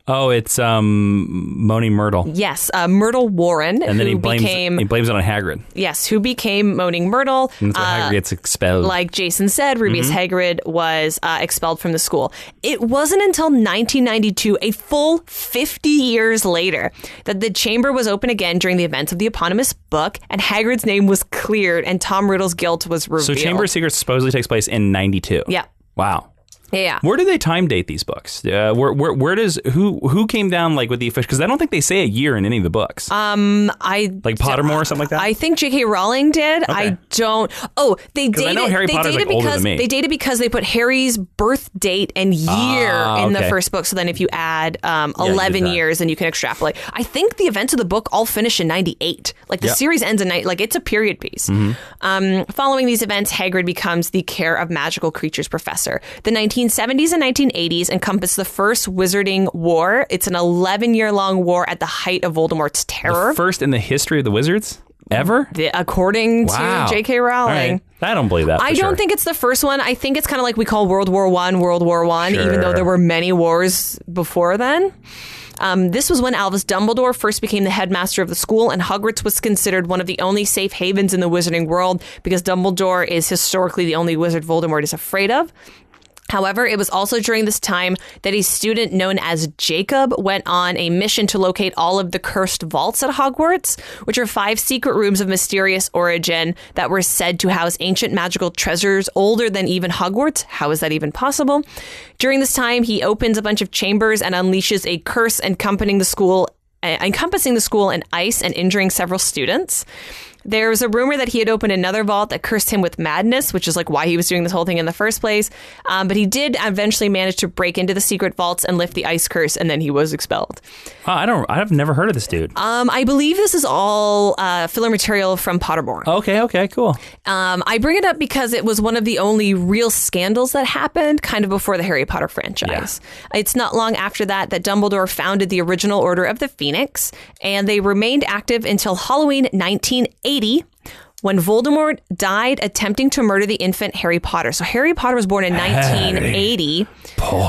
Oh, it's Moaning Myrtle. Yes, Myrtle Warren. And then he blames it on Hagrid. Yes, who became Moaning Myrtle. And so Hagrid gets expelled. Like Jason said, Rubius Hagrid was expelled from the school. It wasn't until 1992, a full 50 years later, that the chamber was open again during the events of the eponymous book, and Hagrid's name was cleared, and Tom Riddle's guilt was revealed. So Chamber of Secrets supposedly takes place in 92. Yeah. Wow. Yeah. Where do they time date these books? Where does who came down like with the official? Because I don't think they say a year in any of the books. Like Pottermore or something like that. I think J.K. Rowling did. Okay. I don't. Oh, they dated. I know Harry Potter's like older than me. They dated because they put Harry's birth date and year in the first book. So then if you add 11 years, then you can extrapolate. I think the events of the book all finish in 98. Like the series ends in like it's a period piece. Following these events, Hagrid becomes the Care of Magical Creatures professor. The 1970s and 1980s encompass the first Wizarding War. It's an 11-year-long war at the height of Voldemort's terror. The first in the history of the Wizards? Ever? According to J.K. Rowling. Right. I don't believe that. I don't think it's the first one. I think it's kind of like we call World War I, Sure. even though there were many wars before then. This was when Albus Dumbledore first became the headmaster of the school, and Hogwarts was considered one of the only safe havens in the wizarding world because Dumbledore is historically the only wizard Voldemort is afraid of. However, it was also during this time that a student known as Jacob went on a mission to locate all of the cursed vaults at Hogwarts, which are 5 secret rooms of mysterious origin that were said to house ancient magical treasures older than even Hogwarts. How is that even possible? During this time, he opens a bunch of chambers and unleashes a curse encompassing the school in ice and injuring several students. There was a rumor that he had opened another vault that cursed him with madness, which is like why he was doing this whole thing in the first place. But he did eventually manage to break into the secret vaults and lift the ice curse, and then he was expelled. I've never heard of this dude. I believe this is all filler material from Pottermore. Okay, cool. I bring it up because it was one of the only real scandals that happened kind of before the Harry Potter franchise. Yeah. It's not long after that Dumbledore founded the original Order of the Phoenix, and they remained active until Halloween 1980. When Voldemort died attempting to murder the infant Harry Potter. So Harry Potter was born in 1980,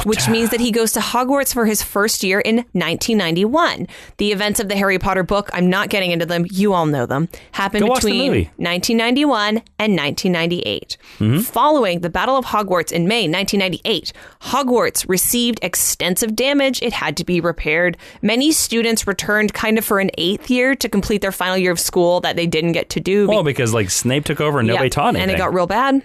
which means that he goes to Hogwarts for his first year in 1991. The events of the Harry Potter book, I'm not getting into them, you all know them, happened between 1991 and 1998. Following the Battle of Hogwarts in May 1998, Hogwarts received extensive damage. It had to be repaired. Many students returned kind of for an 8th year to complete their final year of school that they didn't get to do. Well, because like Snape took over and nobody taught anything. And it got real bad.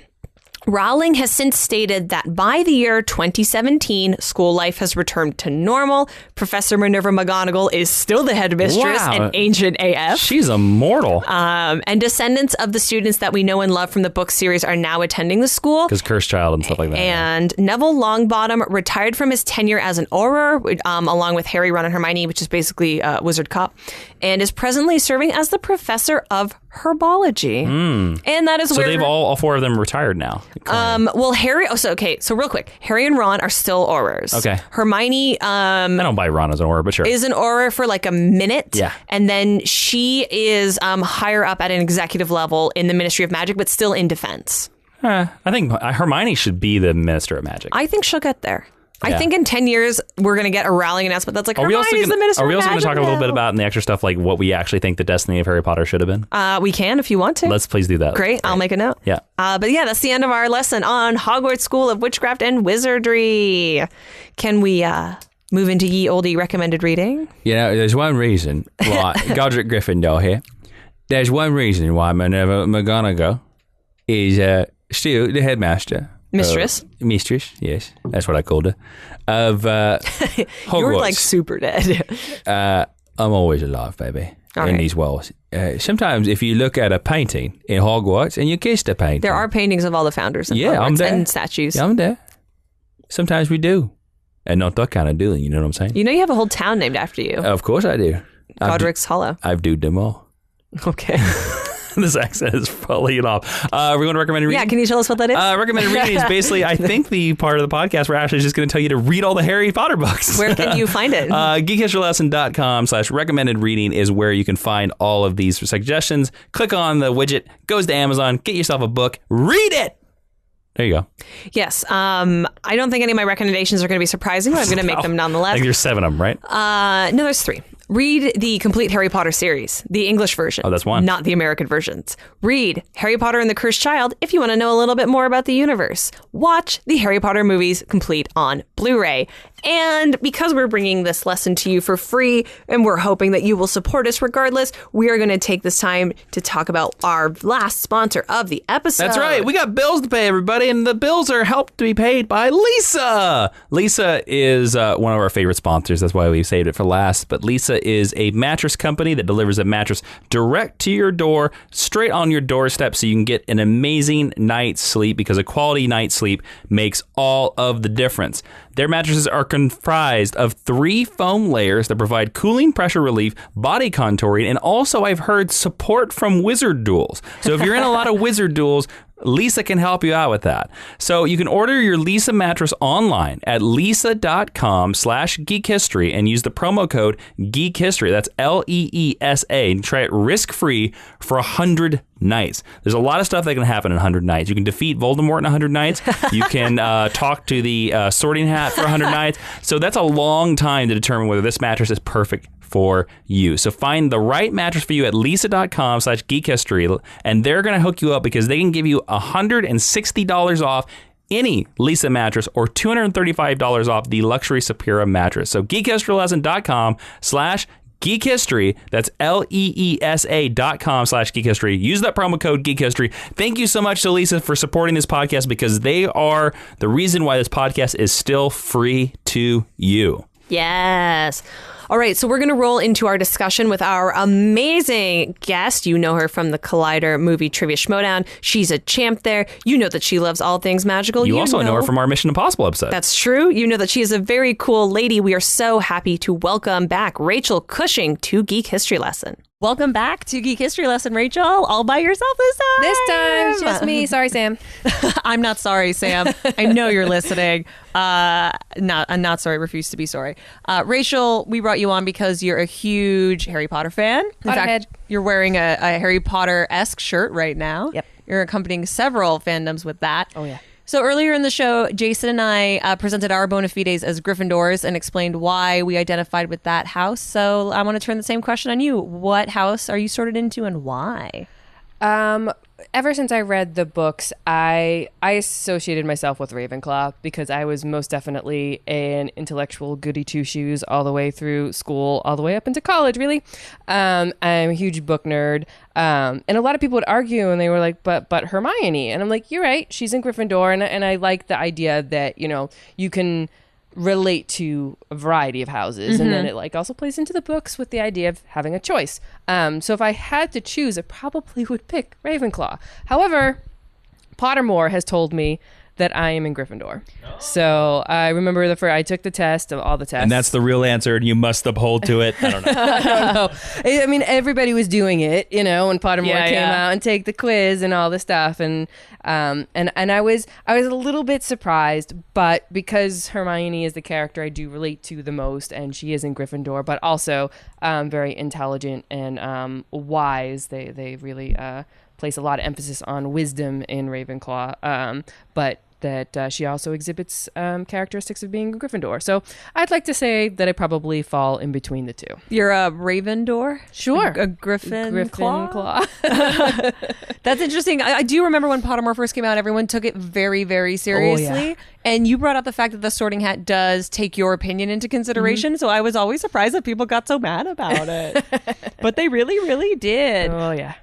Rowling has since stated that by the year 2017, school life has returned to normal. Professor Minerva Mcgonagall is still the headmistress and ancient AF. She's immortal. And descendants of the students that we know and love from the book series are now attending the school. Because Cursed Child and stuff like that. And Neville Longbottom retired from his tenure as an Auror, along with Harry, Ron, and Hermione, which is basically Wizard Cop, and is presently serving as the professor of herbology. And that is so they've all 4 of them retired now. Well, Harry. So real quick, Harry and Ron are still Aurors. Okay. Hermione. I don't buy Ron as an Auror, but sure. Is an Auror for like a minute. Yeah. And then she is higher up at an executive level in the Ministry of Magic, but still in defense. I think Hermione should be the Minister of Magic. I think she'll get there. Yeah. I think in 10 years, we're going to get a Rowling announcement that's like, Hermione's the Minister of Magic. Are we also going to talk a little bit about in the extra stuff, like what we actually think the destiny of Harry Potter should have been? We can if you want to. Let's please do that. Great. I'll make a note. Yeah. But yeah, that's the end of our lesson on Hogwarts School of Witchcraft and Wizardry. Can we move into ye oldie recommended reading? There's one reason why Godric Gryffindor here. There's one reason why Minerva Mcgonagall is still the headmaster. Mistress, yes, that's what I called her. Of Hogwarts. You're like super dead. I'm always alive, baby. In these walls. Sometimes if you look at a painting in Hogwarts and you kiss the painting. There are paintings of all the founders in Hogwarts I'm there. And statues. Yeah, I'm there. Sometimes we do. And not that kind of doing, you know what I'm saying? You know you have a whole town named after you. Of course I do. Godric's Hollow. I've doed them all. Okay. This accent is falling off. We're going to recommend reading. Yeah, can you tell us what that is? Recommended reading is basically, I think, the part of the podcast where Ashley is just going to tell you to read all the Harry Potter books. Where can you find it? geekhistorylesson.com/recommended reading is where you can find all of these suggestions. Click on the widget, goes to Amazon, get yourself a book, read it. There you go. Yes. I don't think any of my recommendations are going to be surprising, but I'm going to make them nonetheless. I think there's 7 of them, right? No, there's 3. Read the complete Harry Potter series, the English version. Oh, that's 1. Not the American versions. Read Harry Potter and the Cursed Child if you want to know a little bit more about the universe. Watch the Harry Potter movies complete on Blu-ray. And because we're bringing this lesson to you for free and we're hoping that you will support us regardless, we are going to take this time to talk about our last sponsor of the episode. That's right. We got bills to pay, everybody, and the bills are helped to be paid by Lisa. Lisa is one of our favorite sponsors. That's why we saved it for last. But Lisa is a mattress company that delivers a mattress direct to your door, straight on your doorstep, so you can get an amazing night's sleep, because a quality night's sleep makes all of the difference. Their mattresses are comprised of 3 foam layers that provide cooling, pressure relief, body contouring, and also, I've heard, support from wizard duels. So if you're in a lot of wizard duels, Lisa can help you out with that. So you can order your Lisa mattress online at lisa.com/geekhistory and use the promo code geekhistory. That's LEESA, and try it risk-free for 100 nights. There's a lot of stuff that can happen in 100 nights. You can defeat Voldemort in 100 nights. You can talk to the sorting hat for 100 nights. So that's a long time to determine whether this mattress is perfect for you. So find the right mattress for you at lisa.com/geekhistory, and they're going to hook you up because they can give you $160 off any Lisa mattress or $235 off the luxury Sapira mattress. So geekhistorylesson.com/geekhistory. That's LEESA.com/geekhistory. Use that promo code geekhistory. Thank you so much to Lisa for supporting this podcast, because they are the reason why this podcast is still free to you. Yes. All right, so we're going to roll into our discussion with our amazing guest. You know her from the Collider movie Trivia Schmodown. She's a champ there. You know that she loves all things magical. You also know her from our Mission Impossible episode. That's true. You know that she is a very cool lady. We are so happy to welcome back Rachel Cushing to Geek History Lesson. Welcome back to Geek History Lesson, Rachel. All by yourself this time. This time, it's just me. Sorry, Sam. I'm not sorry, Sam. I know you're listening. I'm not sorry. Refuse to be sorry. Rachel, we brought you on because you're a huge Harry Potter fan. In fact, you're wearing a Harry Potter-esque shirt right now. Yep. You're accompanying several fandoms with that. Oh, yeah. So earlier in the show, Jason and I presented our bona fides as Gryffindors and explained why we identified with that house. So I want to turn the same question on you. What house are you sorted into and why? Ever since I read the books, I associated myself with Ravenclaw because I was most definitely an intellectual goody two-shoes all the way through school, all the way up into college, really. I'm a huge book nerd. And a lot of people would argue, and they were like, but Hermione. And I'm like, you're right, she's in Gryffindor. And I like the idea that, you know, you can relate to a variety of houses, and then it like also plays into the books with the idea of having a choice. So if I had to choose, I probably would pick Ravenclaw. However, Pottermore has told me that I am in Gryffindor. Oh. So I remember I took the test of all the tests. And that's the real answer, and you must uphold to it. I don't know. I don't know. I mean, everybody was doing it, you know, when Pottermore came out and take the quiz and all this stuff. And I was a little bit surprised, but because Hermione is the character I do relate to the most, and she is in Gryffindor, but also very intelligent and wise. They really place a lot of emphasis on wisdom in Ravenclaw, but that she also exhibits characteristics of being a Gryffindor. So I'd like to say that I probably fall in between the two. You're a Ravendor? Sure. A Gryffindor? That's interesting. I do remember when Pottermore first came out, everyone took it very, very seriously. Oh, yeah. And you brought up the fact that the Sorting Hat does take your opinion into consideration. So I was always surprised that people got so mad about it. But they really, really did. Oh, yeah.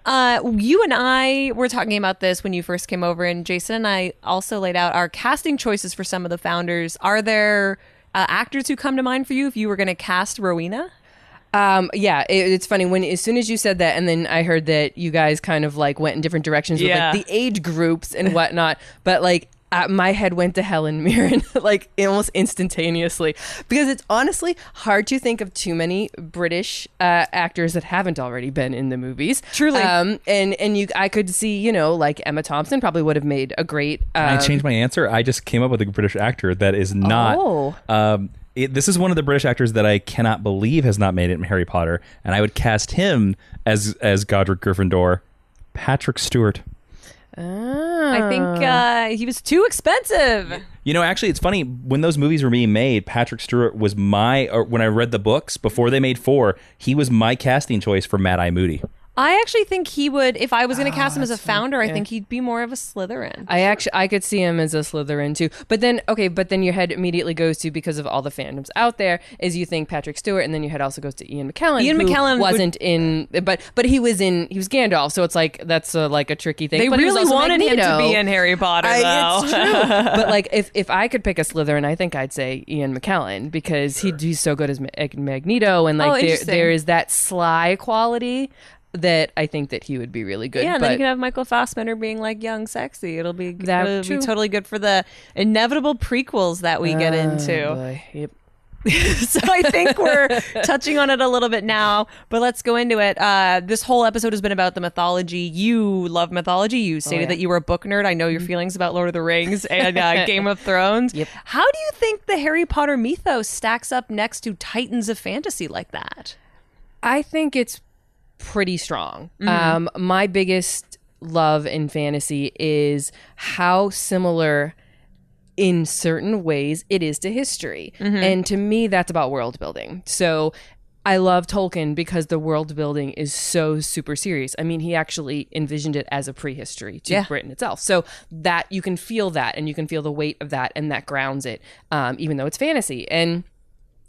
You and I were talking about this when you first came over, and Jason and I also laid out our casting choices for some of the founders. Are there actors who come to mind for you if you were going to cast Rowena? It's funny as soon as you said that, and then I heard that you guys kind of like went in different directions with like the age groups and whatnot. But like, my head went to Helen Mirren like almost instantaneously, because it's honestly hard to think of too many British actors that haven't already been in the movies. Truly. I could see, like Emma Thompson probably would have made a great. Can I change my answer? I just came up with a British actor that is not. This is one of the British actors that I cannot believe has not made it in Harry Potter, and I would cast him as Godric Gryffindor, Patrick Stewart. I think he was too expensive. Actually, it's funny. When those movies were being made, Patrick Stewart was when I read the books, before they made 4, he was my casting choice for Mad-Eye Moody. I actually think he would, if I was going to cast him as a founder, I think he'd be more of a Slytherin. I could see him as a Slytherin too. But then your head immediately goes to, because of all the fandoms out there, is you think Patrick Stewart, and then your head also goes to Ian McKellen. Ian McKellen wasn't in, but he was Gandalf, so it's like that's like a tricky thing. They but really wanted him Magneto. to be in Harry Potter, though. It's true. But like if I could pick a Slytherin, I think I'd say Ian McKellen, because he's so good as Magneto, and like there is that sly quality that I think that he would be really good. Yeah, and then you can have Michael Fassbender being like young, sexy. It'll be be totally good for the inevitable prequels that we get into. Boy. Yep. So I think we're touching on it a little bit now, but let's go into it. This whole episode has been about the mythology. You love mythology. You stated that you were a book nerd. I know your feelings about Lord of the Rings and Game of Thrones. Yep. How do you think the Harry Potter mythos stacks up next to titans of fantasy like that? I think it's pretty strong. My biggest love in fantasy is how similar in certain ways it is to history. And to me, that's about world building. So I love Tolkien because the world building is so super serious. I mean, he actually envisioned it as a prehistory to Britain itself. So that you can feel that, and you can feel the weight of that, and that grounds it, even though it's fantasy. And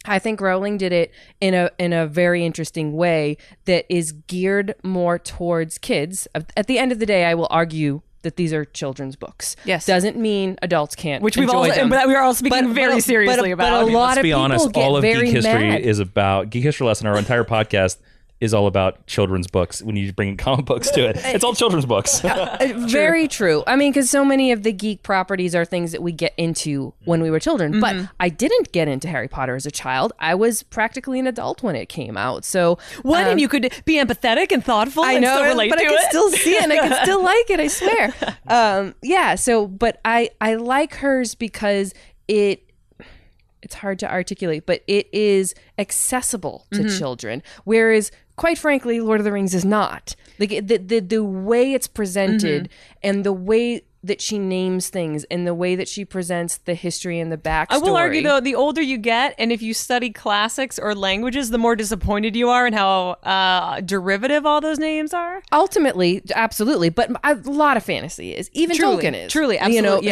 I think Rowling did it in a very interesting way that is geared more towards kids. At the end of the day, I will argue that these are children's books. Yes. Doesn't mean adults can't Which enjoy them. but we are all speaking very seriously about. But a lot Let's of be people honest, get all of very Geek History mad. is about Geek History Lesson. Our entire podcast is all about children's books. When you bring comic books to it, it's all children's books. Very true. I mean, because so many of the geek properties are things that we get into when we were children. But I didn't get into Harry Potter as a child. I was practically an adult when it came out. So and you could be empathetic and thoughtful and still relate but to I could it. still see it, and I could still like it, I swear. So, but I like hers because it's hard to articulate, but it is accessible to children. Whereas, quite frankly, Lord of the Rings is not. Like the way it's presented and the way that she names things and the way that she presents the history and the backstory. I will argue, though, the older you get, and if you study classics or languages, the more disappointed you are in how derivative all those names are. Ultimately, absolutely, but a lot of fantasy is. Even Tolkien is. Truly, absolutely.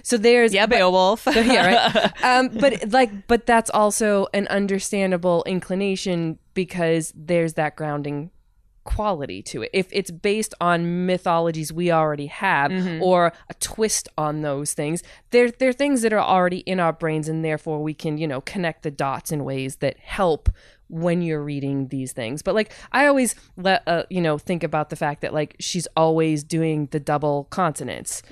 So there's Beowulf. Right. But that's also an understandable inclination because there's that grounding quality to it. If it's based on mythologies we already have or a twist on those things, they're things that are already in our brains, and therefore we can, connect the dots in ways that help when you're reading these things. But like I always think about the fact that like she's always doing the double consonants.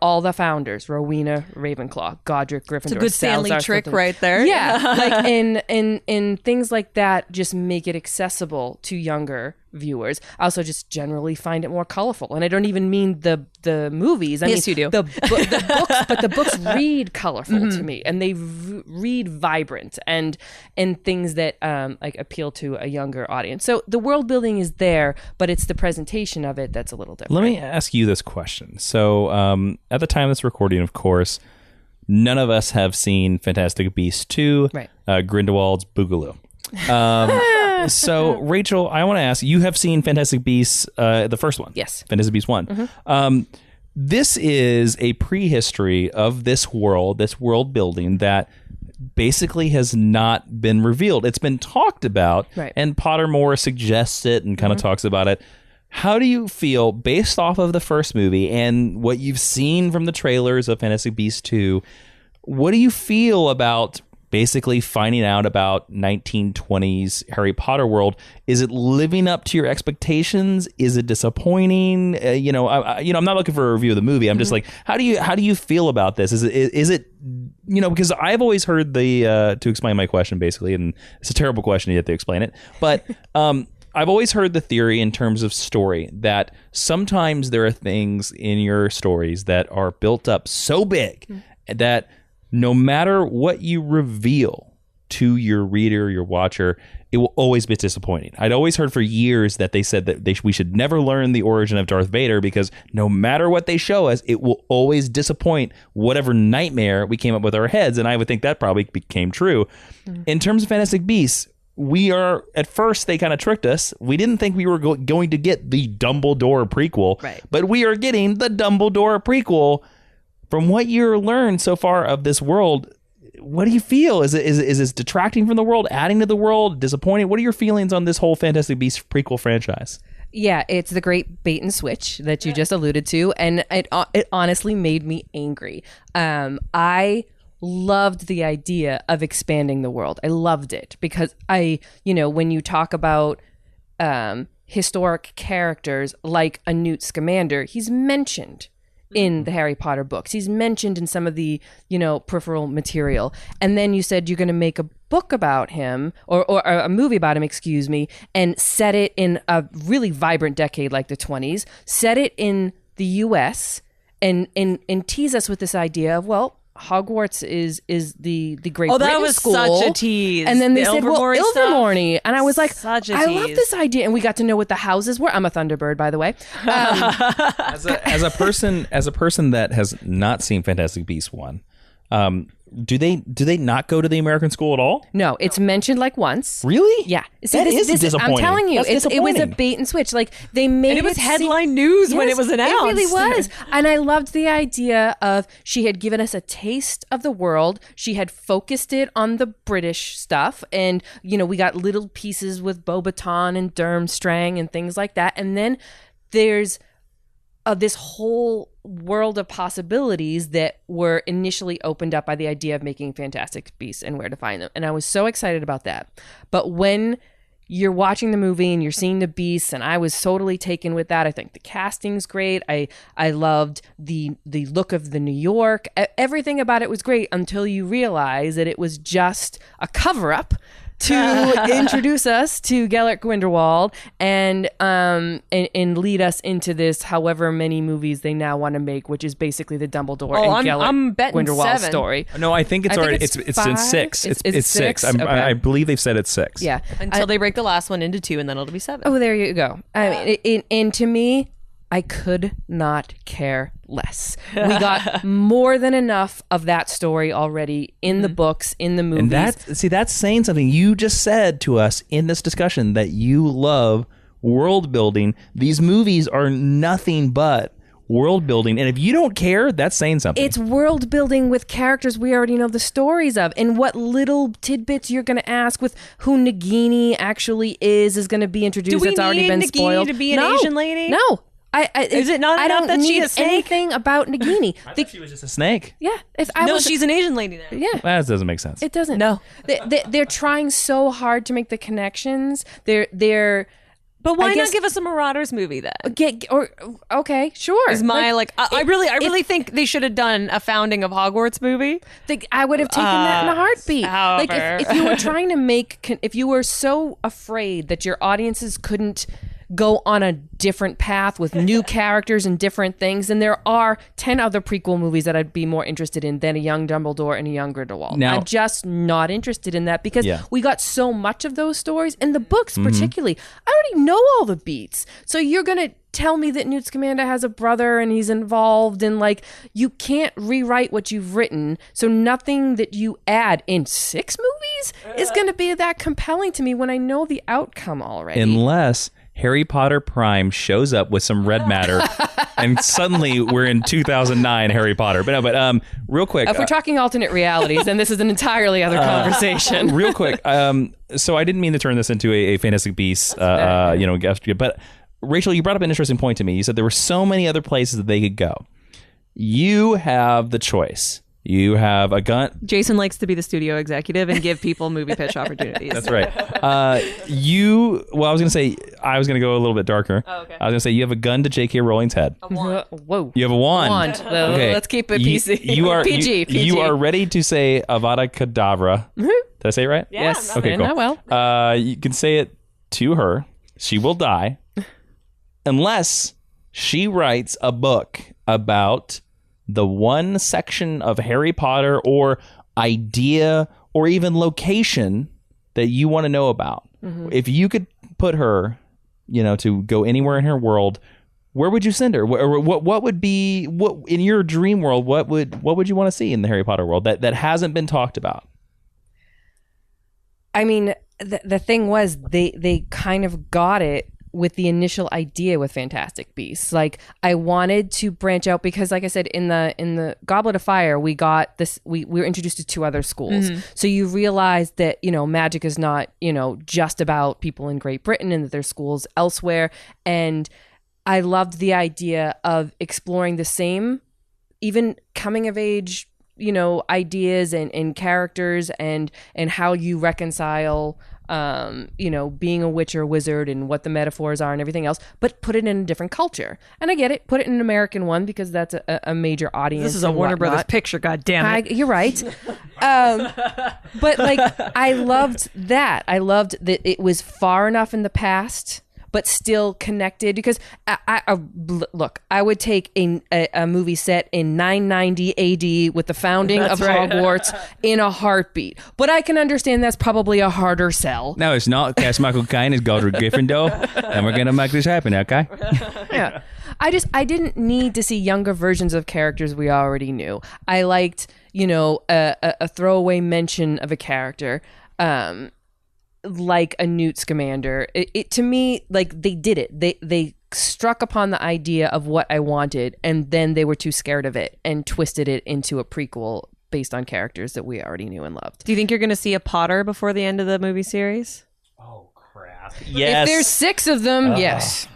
All the founders: Rowena Ravenclaw, Godric Gryffindor. It's a good Stanley Salazar trick Slytherin. right there. Yeah, like and things like that just make it accessible to younger viewers. I also just generally find it more colorful, and I don't even mean the movies. Yes, you do. The books, but the books read colorful to me, and they read vibrant and things that like appeal to a younger audience. So the world building is there, but it's the presentation of it that's a little different. Let me ask you this question. So at the time of this recording, of course, none of us have seen Fantastic Beasts 2, Grindelwald's Boogaloo. So, Rachel, I want to ask, you have seen Fantastic Beasts, the first one. Yes. Fantastic Beasts 1. This is a prehistory of this world building that basically has not been revealed. It's been talked about, and Pottermore suggests it and kind of talks about it. How do you feel, based off of the first movie and what you've seen from the trailers of Fantastic Beasts 2, what do you feel about basically finding out about 1920s Harry Potter world. Is it living up to your expectations? Is it disappointing? I'm not looking for a review of the movie. I'm just like, how do you feel about this? Is it because I've always heard to explain my question basically, and it's a terrible question, you have to explain it, but I've always heard the theory in terms of story that sometimes there are things in your stories that are built up so big that no matter what you reveal to your reader, your watcher, it will always be disappointing. I'd always heard for years that they said that we should never learn the origin of Darth Vader because no matter what they show us, it will always disappoint whatever nightmare we came up with our heads. And I would think that probably became true. In terms of Fantastic Beasts, at first they kind of tricked us. We didn't think we were going to get the Dumbledore prequel, right? But we are getting the Dumbledore prequel. From what you learned so far of this world, what do you feel? Is this detracting from the world, adding to the world, disappointing? What are your feelings on this whole Fantastic Beasts prequel franchise? Yeah, it's the great bait and switch that you just alluded to, and it honestly made me angry. I loved the idea of expanding the world. I loved it because when you talk about historic characters like a Newt Scamander, he's mentioned in the Harry Potter books. He's mentioned in some of the, peripheral material. And then you said you're going to make a book about him or a movie about him, excuse me, and set it in a really vibrant decade like the 20s, set it in the US and tease us with this idea of, well, Hogwarts is the great British was school. Such a tease. And then they said, well, Ilvermorny, and I was like, such a I tease. love this idea. And we got to know what the houses were. I'm a Thunderbird, by the way. As a person that has not seen Fantastic Beasts 1, do they not go to the American school at all? No, it's mentioned like once. Really? Yeah. That is disappointing. I'm telling you, That's it was a disappointing. bait and switch. Like they made And it was headline news when it was announced. It really was. And I loved the idea of she had given us a taste of the world. She had focused it on the British stuff. And, we got little pieces with Beauxbaton and Durmstrang and things like that. And then there's this whole world of possibilities that were initially opened up by the idea of making Fantastic Beasts and where to find them. And I was so excited about that. But when you're watching the movie and you're seeing the beasts, and I was totally taken with that. I think the casting's great. I loved the look of the New York. Everything about it was great until you realize that it was just a cover-up to introduce us to Gellert Grindelwald and lead us into this however many movies they now want to make, which is basically the Dumbledore and Gellert Grindelwald story. No, I think it's already it's in 6. It's 6. Okay. I believe they've said it's 6. Yeah, Until they break the last one into 2, and then it'll be 7. Oh, there you go. I mean, and to me, I could not care less. We got more than enough of that story already in the books, in the movies. And that's saying something. You just said to us in this discussion that you love world building. These movies are nothing but world building. And if you don't care, that's saying something. It's world building with characters we already know the stories of, and what little tidbits you're going to ask with who Nagini actually is going to be introduced. Do we that's already need been Nagini spoiled. to be an Asian lady? No. Is it not I enough don't that need she is snake? anything about Nagini. I thought she was just a snake. Yeah. She's an Asian lady now. Yeah. That doesn't make sense. It doesn't. No. They're trying so hard to make the connections. They're But why not give us a Marauders movie then? Okay, sure. Is my I really think they should have done a founding of Hogwarts movie. I would have taken that in a heartbeat. However. Like if you were trying to if you were so afraid that your audiences couldn't go on a different path with new characters and different things, and there are 10 other prequel movies that I'd be more interested in than a young Dumbledore and a young Grindelwald. Now, I'm just not interested in that because we got so much of those stories in the books, particularly. I already know all the beats. So you're going to tell me that Newt Scamander has a brother and he's involved, and you can't rewrite what you've written. So nothing that you add in 6 movies is going to be that compelling to me when I know the outcome already. Unless Harry Potter Prime shows up with some red matter and suddenly we're in 2009 Harry Potter. But real quick. If we're talking alternate realities, then this is an entirely other conversation. Real quick. So I didn't mean to turn this into a Fantastic Beasts, guest, but Rachel, you brought up an interesting point to me. You said there were so many other places that they could go. You have the choice You have a gun. Jason likes to be the studio executive and give people movie pitch opportunities. That's right. I was going to go a little bit darker. Oh, okay. I was going to say you have a gun to J.K. Rowling's head. Whoa. You have a wand. Okay. Let's keep it PC. You are PG. You are ready to say Avada Kedavra. Did I say it right? Yeah, Yes. Okay, cool. Well. You can say it to her. She will die unless she writes a book about the one section of Harry Potter or idea or even location that you want to know about. Mm-hmm. If you could put her, to go anywhere in her world, where would you send her? What would be in your dream world? What would you want to see in the Harry Potter world that hasn't been talked about? I mean, the thing was they kind of got it with the initial idea with Fantastic Beasts. Like, I wanted to branch out because, like I said, in the Goblet of Fire, we got this. We were introduced to 2 other schools, so you realize that magic is not just about people in Great Britain and that there's schools elsewhere. And I loved the idea of exploring the same, even coming of age, ideas and characters and how you reconcile being a witch or wizard and what the metaphors are and everything else, but put it in a different culture. And I get it. Put it in an American one because that's a major audience. This is a Warner Brothers picture, God damn it. You're right. But I loved that. I loved that it was far enough in the past but still connected, because I would take a movie set in 990 AD with the founding of Hogwarts in a heartbeat. But I can understand that's probably a harder sell. No, it's not. Cast Michael Caine as Godric Gryffindor, and we're going to make this happen, okay? Yeah. I didn't need to see younger versions of characters we already knew. I liked, a throwaway mention of a character. Like a Newt Scamander. It to me, like, they did it. They struck upon the idea of what I wanted, and then they were too scared of it and twisted it into a prequel based on characters that we already knew and loved. Do you think you're going to see a Potter before the end of the movie series? Oh, crap. Yes. If there's 6 of them, yes.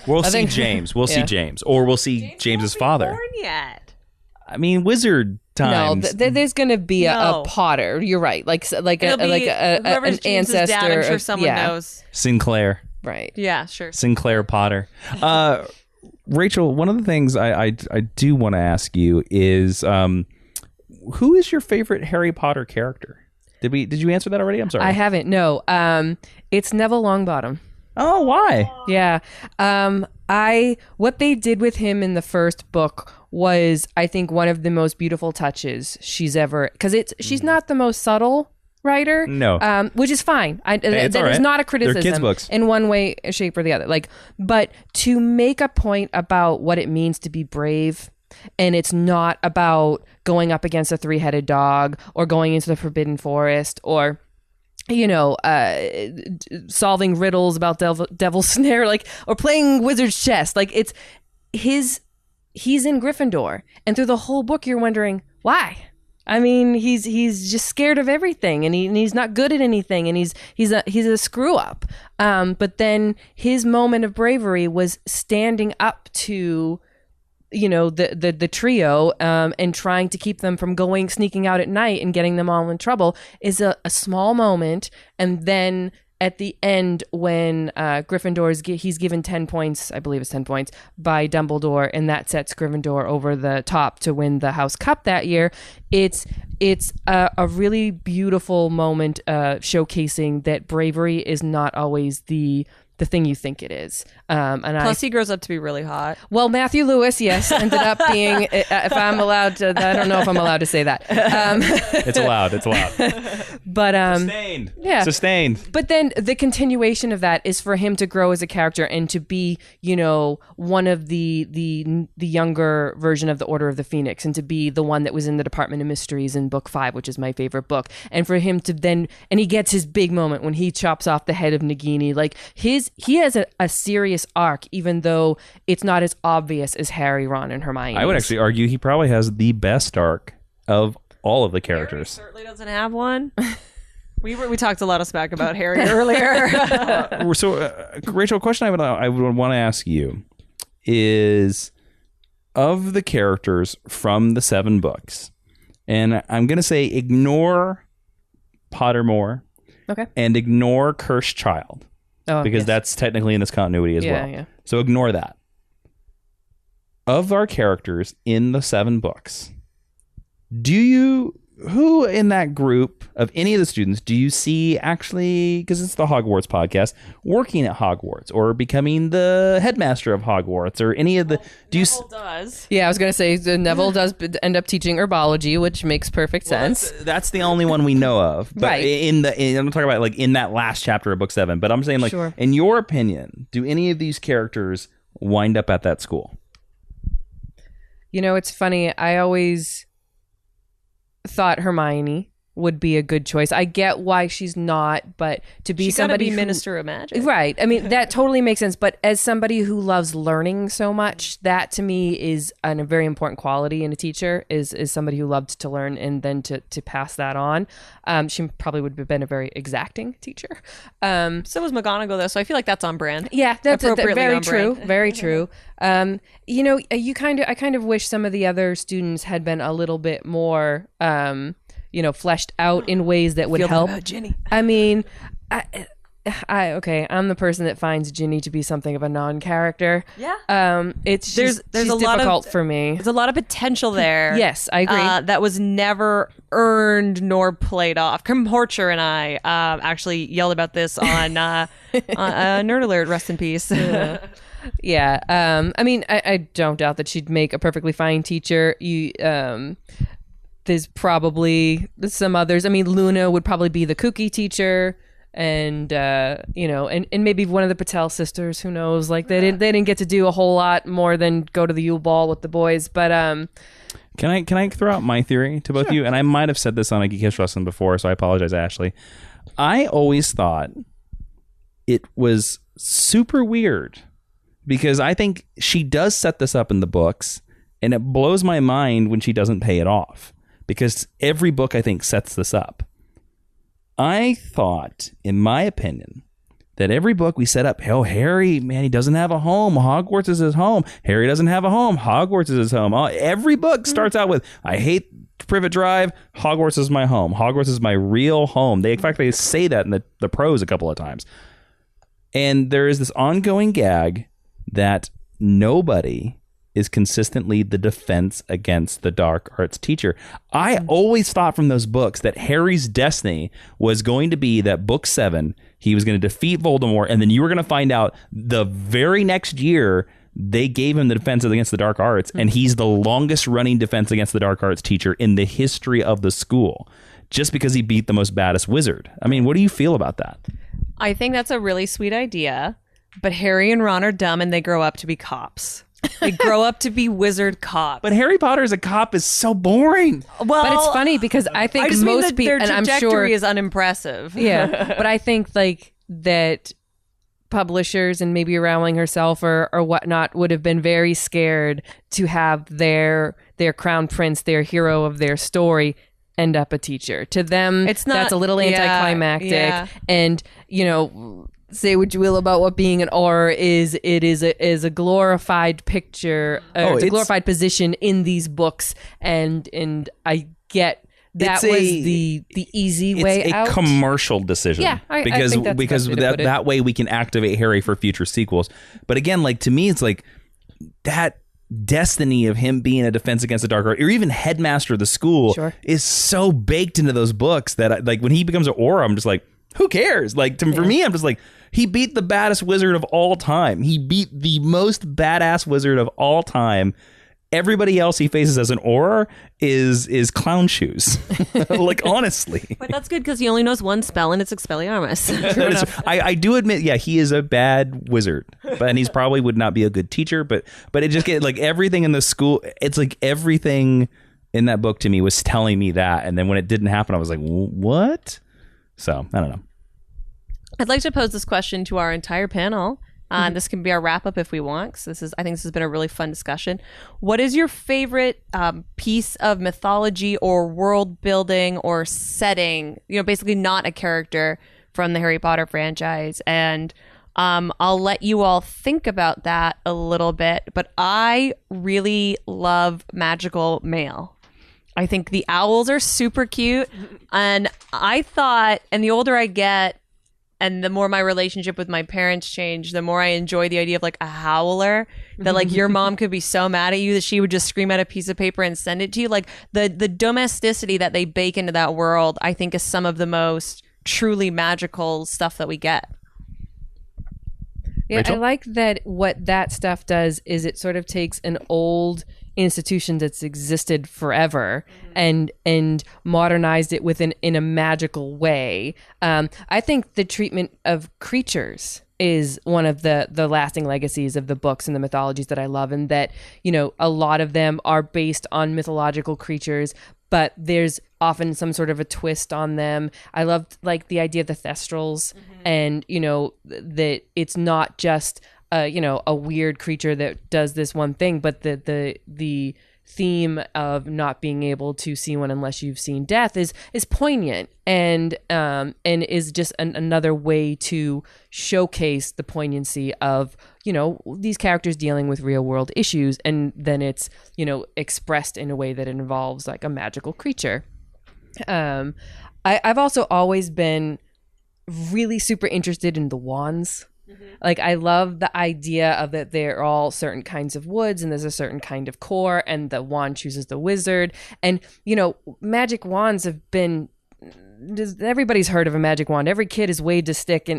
We'll see James. We'll see James. Or we'll see James's father. Born yet. I mean, wizard times. No, there's going to be a Potter. You're right. Like an ancestor. Dad, I'm sure someone knows. Sinclair. Right. Yeah, sure. Sinclair Potter. Rachel, one of the things I do want to ask you is, who is your favorite Harry Potter character? Did you answer that already? I'm sorry. I haven't. No. It's Neville Longbottom. Oh, why? Yeah. What they did with him in the first book was, I think, one of the most beautiful touches she's ever, because she's not the most subtle writer. No. Which is fine. That right. is not a criticism. They're kids' books. In one way, shape, or the other. But to make a point about what it means to be brave, and it's not about going up against a 3-headed dog or going into the Forbidden Forest or solving riddles about Devil's Snare, or playing wizard's chess. It's he's in Gryffindor, and through the whole book you're wondering why. I mean, he's just scared of everything, and he's not good at anything, and he's a screw up. But then his moment of bravery was standing up to the trio and trying to keep them from sneaking out at night and getting them all in trouble is a small moment. And then at the end, when he's given 10 points, I believe it's 10 points, by Dumbledore, and that sets Gryffindor over the top to win the House Cup that year. It's a really beautiful moment showcasing that bravery is not always the thing you think it is. Plus, he grows up to be really hot. Well, Matthew Lewis, yes, ended up being, if I'm allowed to, I don't know if I'm allowed to say that. It's allowed. But, Sustained. Yeah. Sustained. But then the continuation of that is for him to grow as a character and to be, one of the younger version of the Order of the Phoenix, and to be the one that was in the Department of Mysteries in book 5, which is my favorite book. And for him to then, and he gets his big moment when he chops off the head of Nagini. He has a serious arc, even though it's not as obvious as Harry, Ron, and Hermione. I would actually argue he probably has the best arc of all of the characters. Harry certainly doesn't have one. We talked a lot of smack about Harry earlier. Rachel, a question I would want to ask you is, of the characters from the 7 books, And I'm going to say ignore Pottermore Okay. and ignore Cursed Child. Oh, Because yes. that's technically in this continuity as well. Yeah. So ignore that. Of our characters in the 7 books, who in that group of any of the students do you see actually, because it's the Hogwarts podcast, working at Hogwarts or becoming the headmaster of Hogwarts or any of the... Neville does. Yeah, I was going to say Neville does end up teaching herbology, which makes perfect sense. That's the only one we know of. But Right. I'm talking about like in that last chapter of book 7. But I'm saying like, Sure. in your opinion, do any of these characters wind up at that school? You know, it's funny. I always thought Hermione would be a good choice. I get why she's not, but to be She's gotta somebody be who, Minister of Magic. right? I mean, that totally makes sense. But as somebody who loves learning so much, that to me is a very important quality in a teacher. Is somebody who loved to learn and then to pass that on. She probably would have been a very exacting teacher. So was McGonagall, though, so I feel like that's on brand. Yeah, that's Appropriately very on true. brand. Very true. You know, I kind of wish some of the other students had been a little bit more, fleshed out in ways that would help. About Ginny. I mean, I'm the person that finds Ginny to be something of a non-character. Yeah. It's There's she's a lot difficult of for me. There's a lot of potential there. Yes, I agree. That was never earned nor played off. Kim Horcher and I actually yelled about this on Nerd Alert. Rest in peace. Yeah. I mean, I don't doubt that she'd make a perfectly fine teacher. There's probably some others. I mean, Luna would probably be the kooky teacher, and and maybe one of the Patel sisters. Who knows? Like they didn't get to do a whole lot more than go to the Yule Ball with the boys. But Can I throw out my theory to both of you? And I might have said this on a Geekish lesson before, so I apologize, Ashley. I always thought it was super weird because I think she does set this up in the books, and it blows my mind when she doesn't pay it off because every book, I think, sets this up. I thought, in my opinion, that every book we set up, oh, Harry, man, he doesn't have a home. Hogwarts is his home. Harry doesn't have a home. Hogwarts is his home. Every book starts out with, I hate Privet Drive. Hogwarts is my home. Hogwarts is my real home. In fact, they say that in the prose a couple of times. And there is this ongoing gag that nobody is consistently the defense against the dark arts teacher. I always thought from those books that Harry's destiny was going to be that book 7, he was going to defeat Voldemort, and then you were going to find out the very next year they gave him the defense against the dark arts, and he's the longest running defense against the dark arts teacher in the history of the school, just because he beat the most baddest wizard. I mean, what do you feel about that? I think that's a really sweet idea, but Harry and Ron are dumb and they grow up to be cops. They grow up to be wizard cops. But Harry Potter as a cop is so boring. Well, but it's funny because I think I just mean most that people, their and I'm trajectory sure, is unimpressive. yeah. But I think like that publishers and maybe Rowling herself or whatnot would have been very scared to have their crown prince, their hero of their story, end up a teacher. To them, It's not- that's a little anticlimactic. yeah. And say what you will about what being an auror is. It is a glorified picture. It's a glorified position in these books, and I get that was the easy way it's a out. commercial decision. Yeah, I because think that's the best way to put it. that way we can activate Harry for future sequels. But again, like to me, it's like that destiny of him being a defense against the dark art, or even headmaster of the school, Sure. is so baked into those books that like when he becomes an aura, I'm just like, who cares? Like for me, I'm just like, he beat the baddest wizard of all time. He beat the most badass wizard of all time. Everybody else he faces as an aura is clown shoes. Like honestly. But that's good because he only knows one spell and it's Expelliarmus. I do admit, yeah, he is a bad wizard, and he's probably would not be a good teacher. But it just get like everything in the school. It's like everything in that book to me was telling me that, and then when it didn't happen, I was like, what? So I don't know. I'd like to pose this question to our entire panel. This can be our wrap up if we want. So I think this has been a really fun discussion. What is your favorite piece of mythology or world building or setting? Basically not a character from the Harry Potter franchise. And I'll let you all think about that a little bit. But I really love magical mail. I think the owls are super cute. And I thought, and the older I get, and the more my relationship with my parents change, the more I enjoy the idea of like a howler, that like your mom could be so mad at you that she would just scream at a piece of paper and send it to you. Like the domesticity that they bake into that world, I think is some of the most truly magical stuff that we get. Yeah, Rachel? I like that what that stuff does is it sort of takes an old institution that's existed forever and modernized it in a magical way. I think the treatment of creatures is one of the lasting legacies of the books and the mythologies that I love, and that, you know, a lot of them are based on mythological creatures, but there's often some sort of a twist on them. I loved like the idea of the Thestrals, and, you know, that it's not just you know, a weird creature that does this one thing, but the theme of not being able to see one unless you've seen death is poignant, and is just another way to showcase the poignancy of, you know, these characters dealing with real world issues, and then it's, you know, expressed in a way that involves like a magical creature. I've also always been really super interested in the wands. Like, I love the idea of that they're all certain kinds of woods and there's a certain kind of core, and the wand chooses the wizard. And, you know, magic wands have been, everybody's heard of a magic wand. Every kid has waved a stick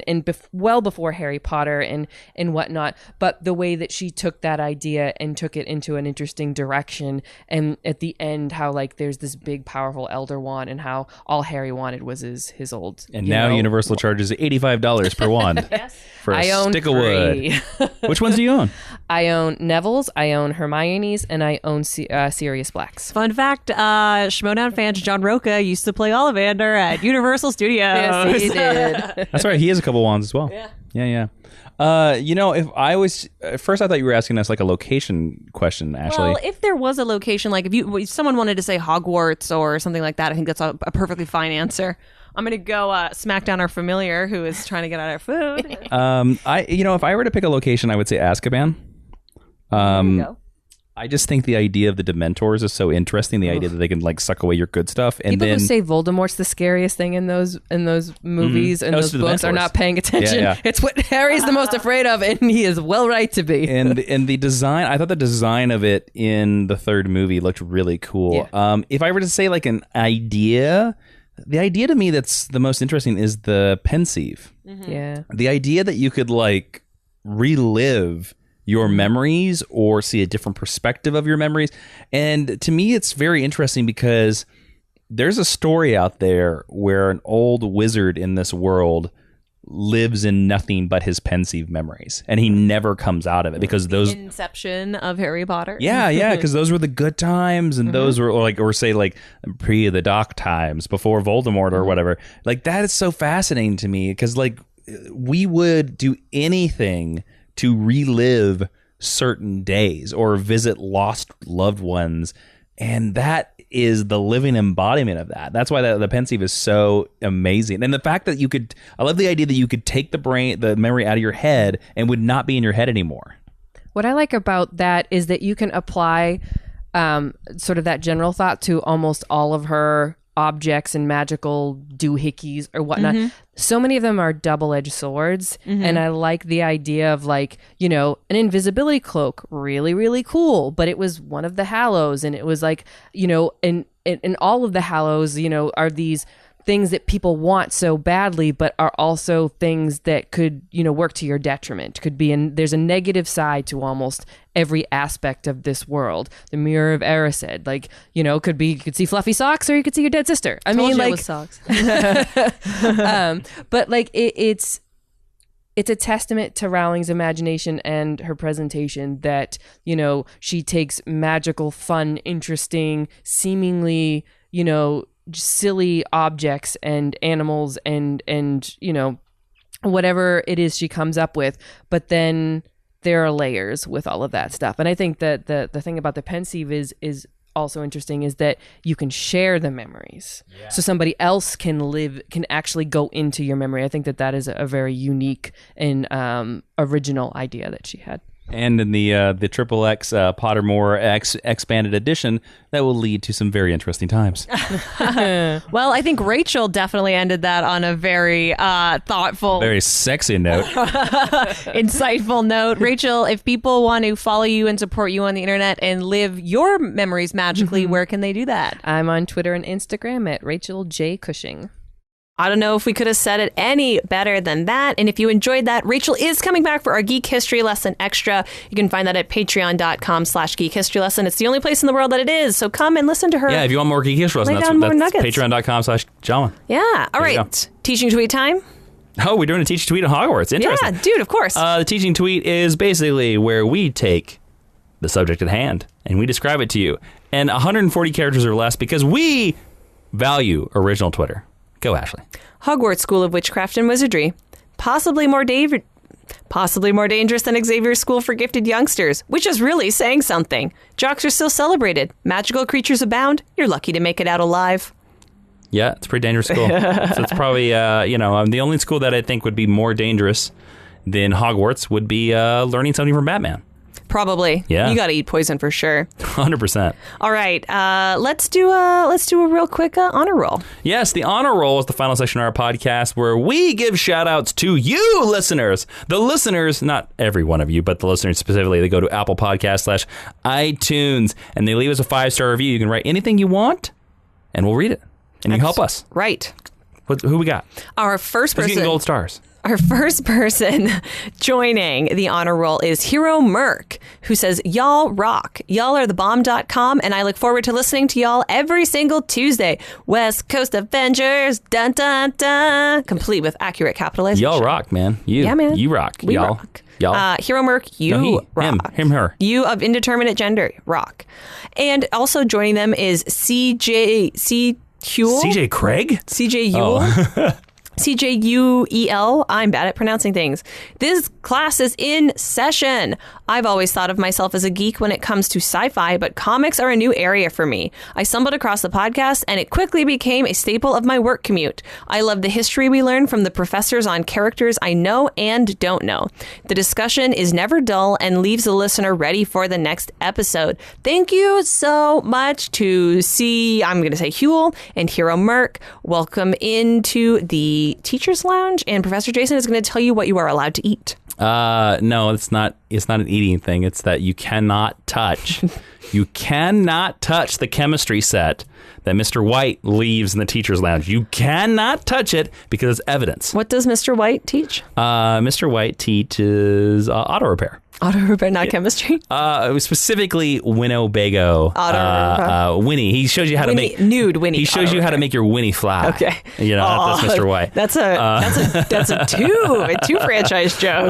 well before Harry Potter and whatnot. But the way that she took that idea and took it into an interesting direction, and at the end, how like there's this big powerful elder wand, and how all Harry wanted was his old. And now Universal charges $85 per wand for a stick of wood. Which ones do you own? I own Neville's, I own Hermione's, and I own Sirius Black's. Fun fact, Schmodown fan John Roca used to play Ollivander at Universal Studios. Yes, he did. That's right. He has a couple wands as well. Yeah. You know, if I was at first, I thought you were asking us like a location question. Actually, well, if there was a location, like if someone wanted to say Hogwarts or something like that, I think that's a perfectly fine answer. I'm gonna go smack down our familiar who is trying to get out our food. if I were to pick a location, I would say Azkaban. There you go. I just think the idea of the Dementors is so interesting. The idea that they can like suck away your good stuff, and People then who say Voldemort's the scariest thing in those movies and those to the books are Dementors. not paying attention. Yeah. It's what Harry's the most afraid of, and he is well right to be. and the design, I thought the design of it in the third movie looked really cool. Yeah. If I were to say like an idea, the idea to me that's the most interesting is the pensieve. Yeah. The idea that you could like relive your memories or see a different perspective of your memories. And to me, it's very interesting because there's a story out there where an old wizard in this world lives in nothing but his pensieve memories, and he never comes out of it because those Inception of Harry Potter. yeah, because those were the good times, and those were like, or say like pre the dark times before Voldemort or whatever. Like that is so fascinating to me because like we would do anything to relive certain days or visit lost loved ones, and that is the living embodiment of that. That's why the pensieve is so amazing. And the fact that I love the idea that you could take the memory out of your head and would not be in your head anymore. What I like about that is that you can apply sort of that general thought to almost all of her objects and magical doohickeys or whatnot. So many of them are double-edged swords, and I like the idea of like, you know, an invisibility cloak, really, really cool, but it was one of the Hallows, and it was like, you know, and all of the Hallows, you know, are these things that people want so badly, but are also things that could, you know, work to your detriment. Could be, there's a negative side to almost every aspect of this world. The Mirror of Erised, like, you know, could be, you could see fluffy socks or you could see your dead sister. I mean, like, socks. but like it's a testament to Rowling's imagination and her presentation that, you know, she takes magical, fun, interesting, seemingly, you know, silly objects and animals and you know, whatever it is she comes up with, but then there are layers with all of that stuff. And I think that the thing about the pensieve is also interesting is that you can share the memories. So somebody else can actually go into your memory. I think that is a very unique and original idea that she had. And in the Triple X Pottermore expanded edition, that will lead to some very interesting times. Well, I think Rachel definitely ended that on a very thoughtful, Very sexy note. insightful note. Rachel, if people want to follow you and support you on the internet and live your memories magically, where can they do that? I'm on Twitter and Instagram at Rachel J. Cushing. I don't know if we could have said it any better than that. And if you enjoyed that, Rachel is coming back for our Geek History Lesson Extra. You can find that at patreon.com/Geek History Lesson. It's the only place in the world that it is. So come and listen to her. Yeah, if you want more Geek History Lesson, Lay down more that's nuggets. patreon.com/Jawiin. Yeah. All There you right. Teaching tweet time? Oh, we're doing a teaching tweet on Hogwarts. Interesting. Yeah, dude, of course. The teaching tweet is basically where we take the subject at hand and we describe it to you. And 140 characters or less because we value original Twitter. Go, Ashley. Hogwarts School of Witchcraft and Wizardry. Possibly more dangerous than Xavier's School for Gifted Youngsters, which is really saying something. Jocks are still celebrated. Magical creatures abound. You're lucky to make it out alive. Yeah, it's a pretty dangerous school. So it's probably, the only school that I think would be more dangerous than Hogwarts would be learning something from Batman. Probably. Yeah. You got to eat poison for sure. 100%. All right. Let's do a real quick honor roll. Yes, the honor roll is the final section of our podcast where we give shout outs to you listeners. The listeners, not every one of you, but the listeners specifically, they go to Apple Podcasts /iTunes and they leave us a 5-star review. You can write anything you want and we'll read it. And you help us. Right. Who we got? Our first Who's person. getting gold stars? Our first person joining the honor roll is Hero Merc, who says, "Y'all rock. Y'all are the bomb.com, and I look forward to listening to y'all every single Tuesday. West Coast Avengers, dun dun dun." Complete with accurate capitalization. Y'all rock, man. Yeah, man. You rock. We y'all. rock. Y'all. Hero Merc, you No, he, rock. him, her. You of indeterminate gender, rock. And also joining them is CJ Huel. CJ Craig? CJ Huel. CJUEL. I'm bad at pronouncing things. This class is in session. I've always thought of myself as a geek when it comes to sci-fi, but comics are a new area for me. I stumbled across the podcast and it quickly became a staple of my work commute. I love the history we learn from the professors on characters I know and don't know. The discussion is never dull and leaves the listener ready for the next episode. Thank you so much to Huel and Hero Merc. Welcome into the Teacher's Lounge, and Professor Jason is going to tell you what you are allowed to eat. No, it's not an eating thing. It's that you cannot touch the chemistry set that Mr. White leaves in the Teacher's Lounge. You cannot touch it because it's evidence. What does Mr. White teach? Mr. White teaches auto repair. Auto repair, not chemistry? Specifically Winnebago. Winnie. He shows you how to make nude Winnie. He shows you how to make your Winnie fly. Okay. That's Mr. White. That's a two franchise joke.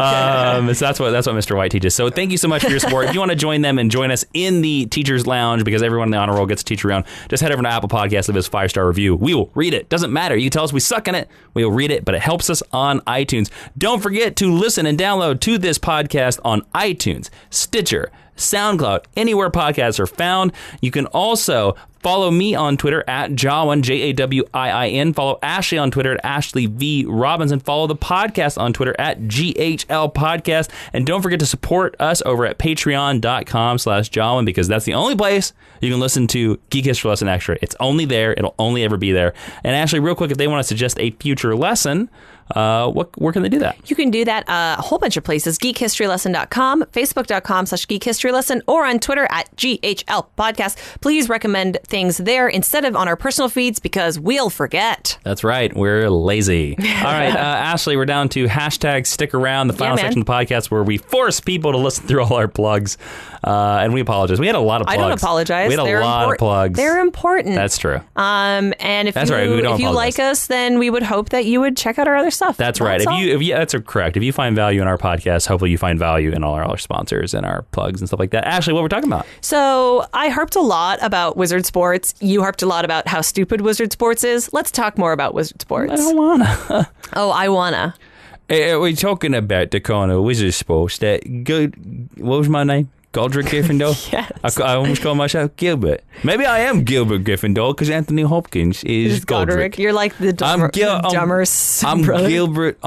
So that's what Mr. White teaches. So thank you so much for your support. If you want to join them and join us in the Teacher's Lounge, because everyone in the honor roll gets a teacher round, just head over to Apple Podcasts, leave us a 5-star review. We will read it. Doesn't matter. You can tell us we suck in it. We will read it, but it helps us on iTunes. Don't forget to listen and download to this podcast on iTunes, Stitcher, SoundCloud, anywhere podcasts are found. You can also follow me on Twitter at Jawiin, Jawiin. Follow Ashley on Twitter at Ashley V. Robinson. Follow the podcast on Twitter at GHL Podcast. And don't forget to support us over at patreon.com/Jawiin, because that's the only place you can listen to Geek History Lesson Extra. It's only there. It'll only ever be there. And Ashley, real quick, if they want to suggest a future lesson, where can they do that? You can do that a whole bunch of places. GeekHistoryLesson.com, Facebook.com/GeekHistoryLesson, or on Twitter at GHL Podcast. Please recommend things there instead of on our personal feeds, because we'll forget. That's right. We're lazy. All right, Ashley, we're down to hashtag stick around, the final section of the podcast where we force people to listen through all our plugs. And we apologize. We had a lot of plugs. I don't apologize. We had a lot of plugs. They're important. That's true. And if That's you, right. We don't if you apologize. like us, then we would hope that you would check out our other stuff. That's right. That's correct. If you find value in our podcast, hopefully you find value in all our other sponsors and our plugs and stuff like that. Ashley, what we're talking about? So I harped a lot about Wizard Sports. You harped a lot about how stupid Wizard Sports is. Let's talk more about Wizard Sports. I don't wanna. Oh, I wanna. We're talking about the kind of Wizard Sports that what was my name? Godric Gryffindor? Yes. I almost call myself Gilbert. Maybe I am Gilbert Gryffindor because Anthony Hopkins is Godric. You're like the dumber I'm brother. Gilbert.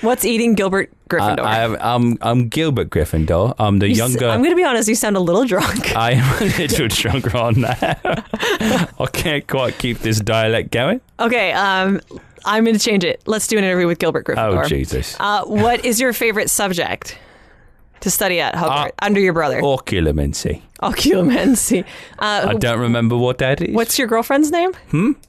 What's eating Gilbert Gryffindor? I'm Gilbert Gryffindor. I'm the younger. I'm going to be honest, you sound a little drunk. I am a little drunk on that. I can't quite keep this dialect going. Okay, I'm going to change it. Let's do an interview with Gilbert Gryffindor. Oh, Jesus. What is your favorite subject to study at Hogwarts under your brother? Occlumency. Occlumency. I don't remember what that is. What's your girlfriend's name?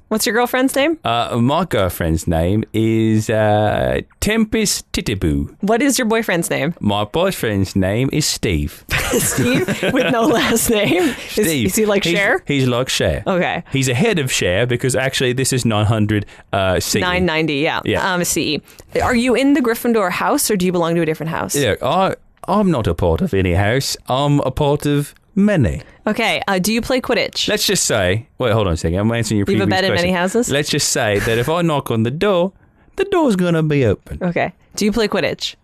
What's your girlfriend's name? My girlfriend's name is Tempest Titiboo. What is your boyfriend's name? My boyfriend's name is Steve. Steve with no last name. Steve. Is he like Cher? He's like Cher. Okay. He's ahead of Cher because actually this is 900 CE. 990, yeah. CE. Are you in the Gryffindor house or do you belong to a different house? Yeah, I'm not a part of any house. I'm a part of many. Okay. Do you play Quidditch? Let's just say, wait, hold on a second. I'm answering your previous You have a bed question. in many houses? Let's just say that if I knock on the door's going to be open. Okay. Do you play Quidditch?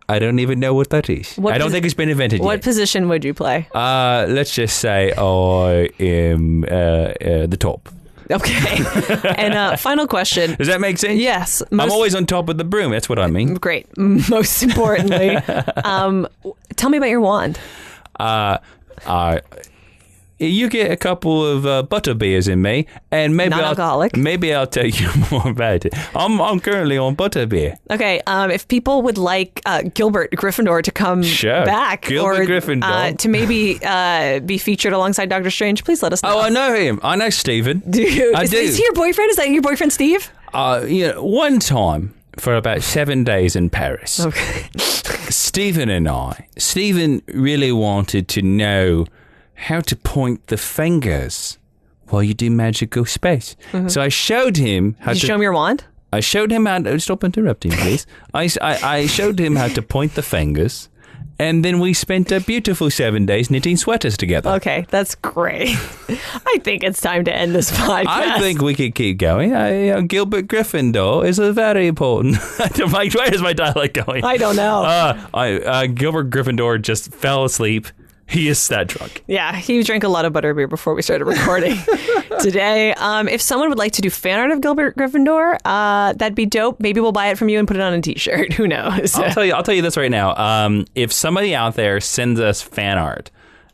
I don't even know what that is. I don't think it's been invented yet. What position would you play? Let's just say I am the top. Okay. And final question. Does that make sense? Yes. I'm always on top of the broom. That's what I mean. Great. Most importantly, tell me about your wand. You get a couple of butter beers in me, and maybe Non-alcoholic. Maybe I'll tell you more about it. I'm currently on butter beer. Okay, if people would like Gilbert Gryffindor to come back, Gilbert Gryffindor. To maybe be featured alongside Doctor Strange, please let us know. Oh, I know him. I know Stephen. Dude, I do. Is he your boyfriend? Is that your boyfriend, Steve? One time for about 7 days in Paris. Okay. Stephen really wanted to know how to point the fingers while you do magical space. Mm-hmm. So I showed him how Did you show him your wand? I showed him how to... Stop interrupting, please. I showed him how to point the fingers, and then we spent a beautiful 7 days knitting sweaters together. Okay, that's great. I think it's time to end this podcast. I think we could keep going. Gilbert Gryffindor is a very important... Where is my dialect going? I don't know. Gilbert Gryffindor just fell asleep. He is that drunk. Yeah, he drank a lot of butterbeer before we started recording today. If someone would like to do fan art of Gilbert Gryffindor, that'd be dope. Maybe we'll buy it from you and put it on a t-shirt. Who knows? I'll tell you this right now. If somebody out there sends us fan art,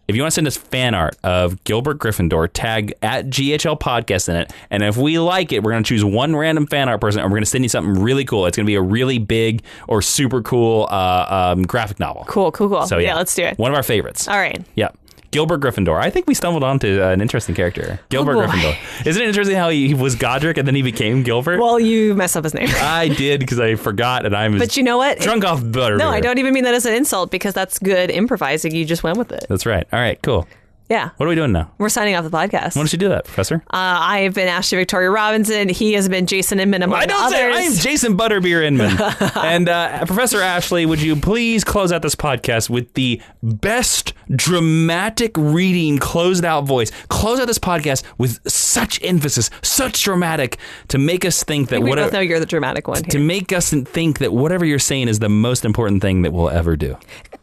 if you want to send us fan art of Gilbert Gryffindor, tag at GHL Podcast in it. And if we like it, we're going to choose one random fan art person and we're going to send you something really cool. It's going to be a really big or super cool graphic novel. Cool. So yeah, let's do it. One of our favorites. All right. Yeah. Gilbert Gryffindor. I think we stumbled onto an interesting character. Gilbert Gryffindor. Isn't it interesting how he was Godric and then he became Gilbert? Well, you messed up his name. I did because I forgot and I'm But you know what? Drunk off butterbeer. No, I don't even mean that as an insult because that's good improvising. You just went with it. That's right. All right, cool. Yeah. What are we doing now? We're signing off the podcast. Why don't you do that, Professor? I have been Ashley Victoria Robinson. He has been Jason Inman, among others. I am Jason Butterbeer Inman. And Professor Ashley, would you please close out this podcast with the best dramatic reading, closed out voice? Close out this podcast with such emphasis, such dramatic, to make us think that we both know you're the dramatic one here. To make us think that whatever you're saying is the most important thing that we'll ever do.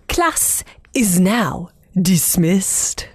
Class is now dismissed.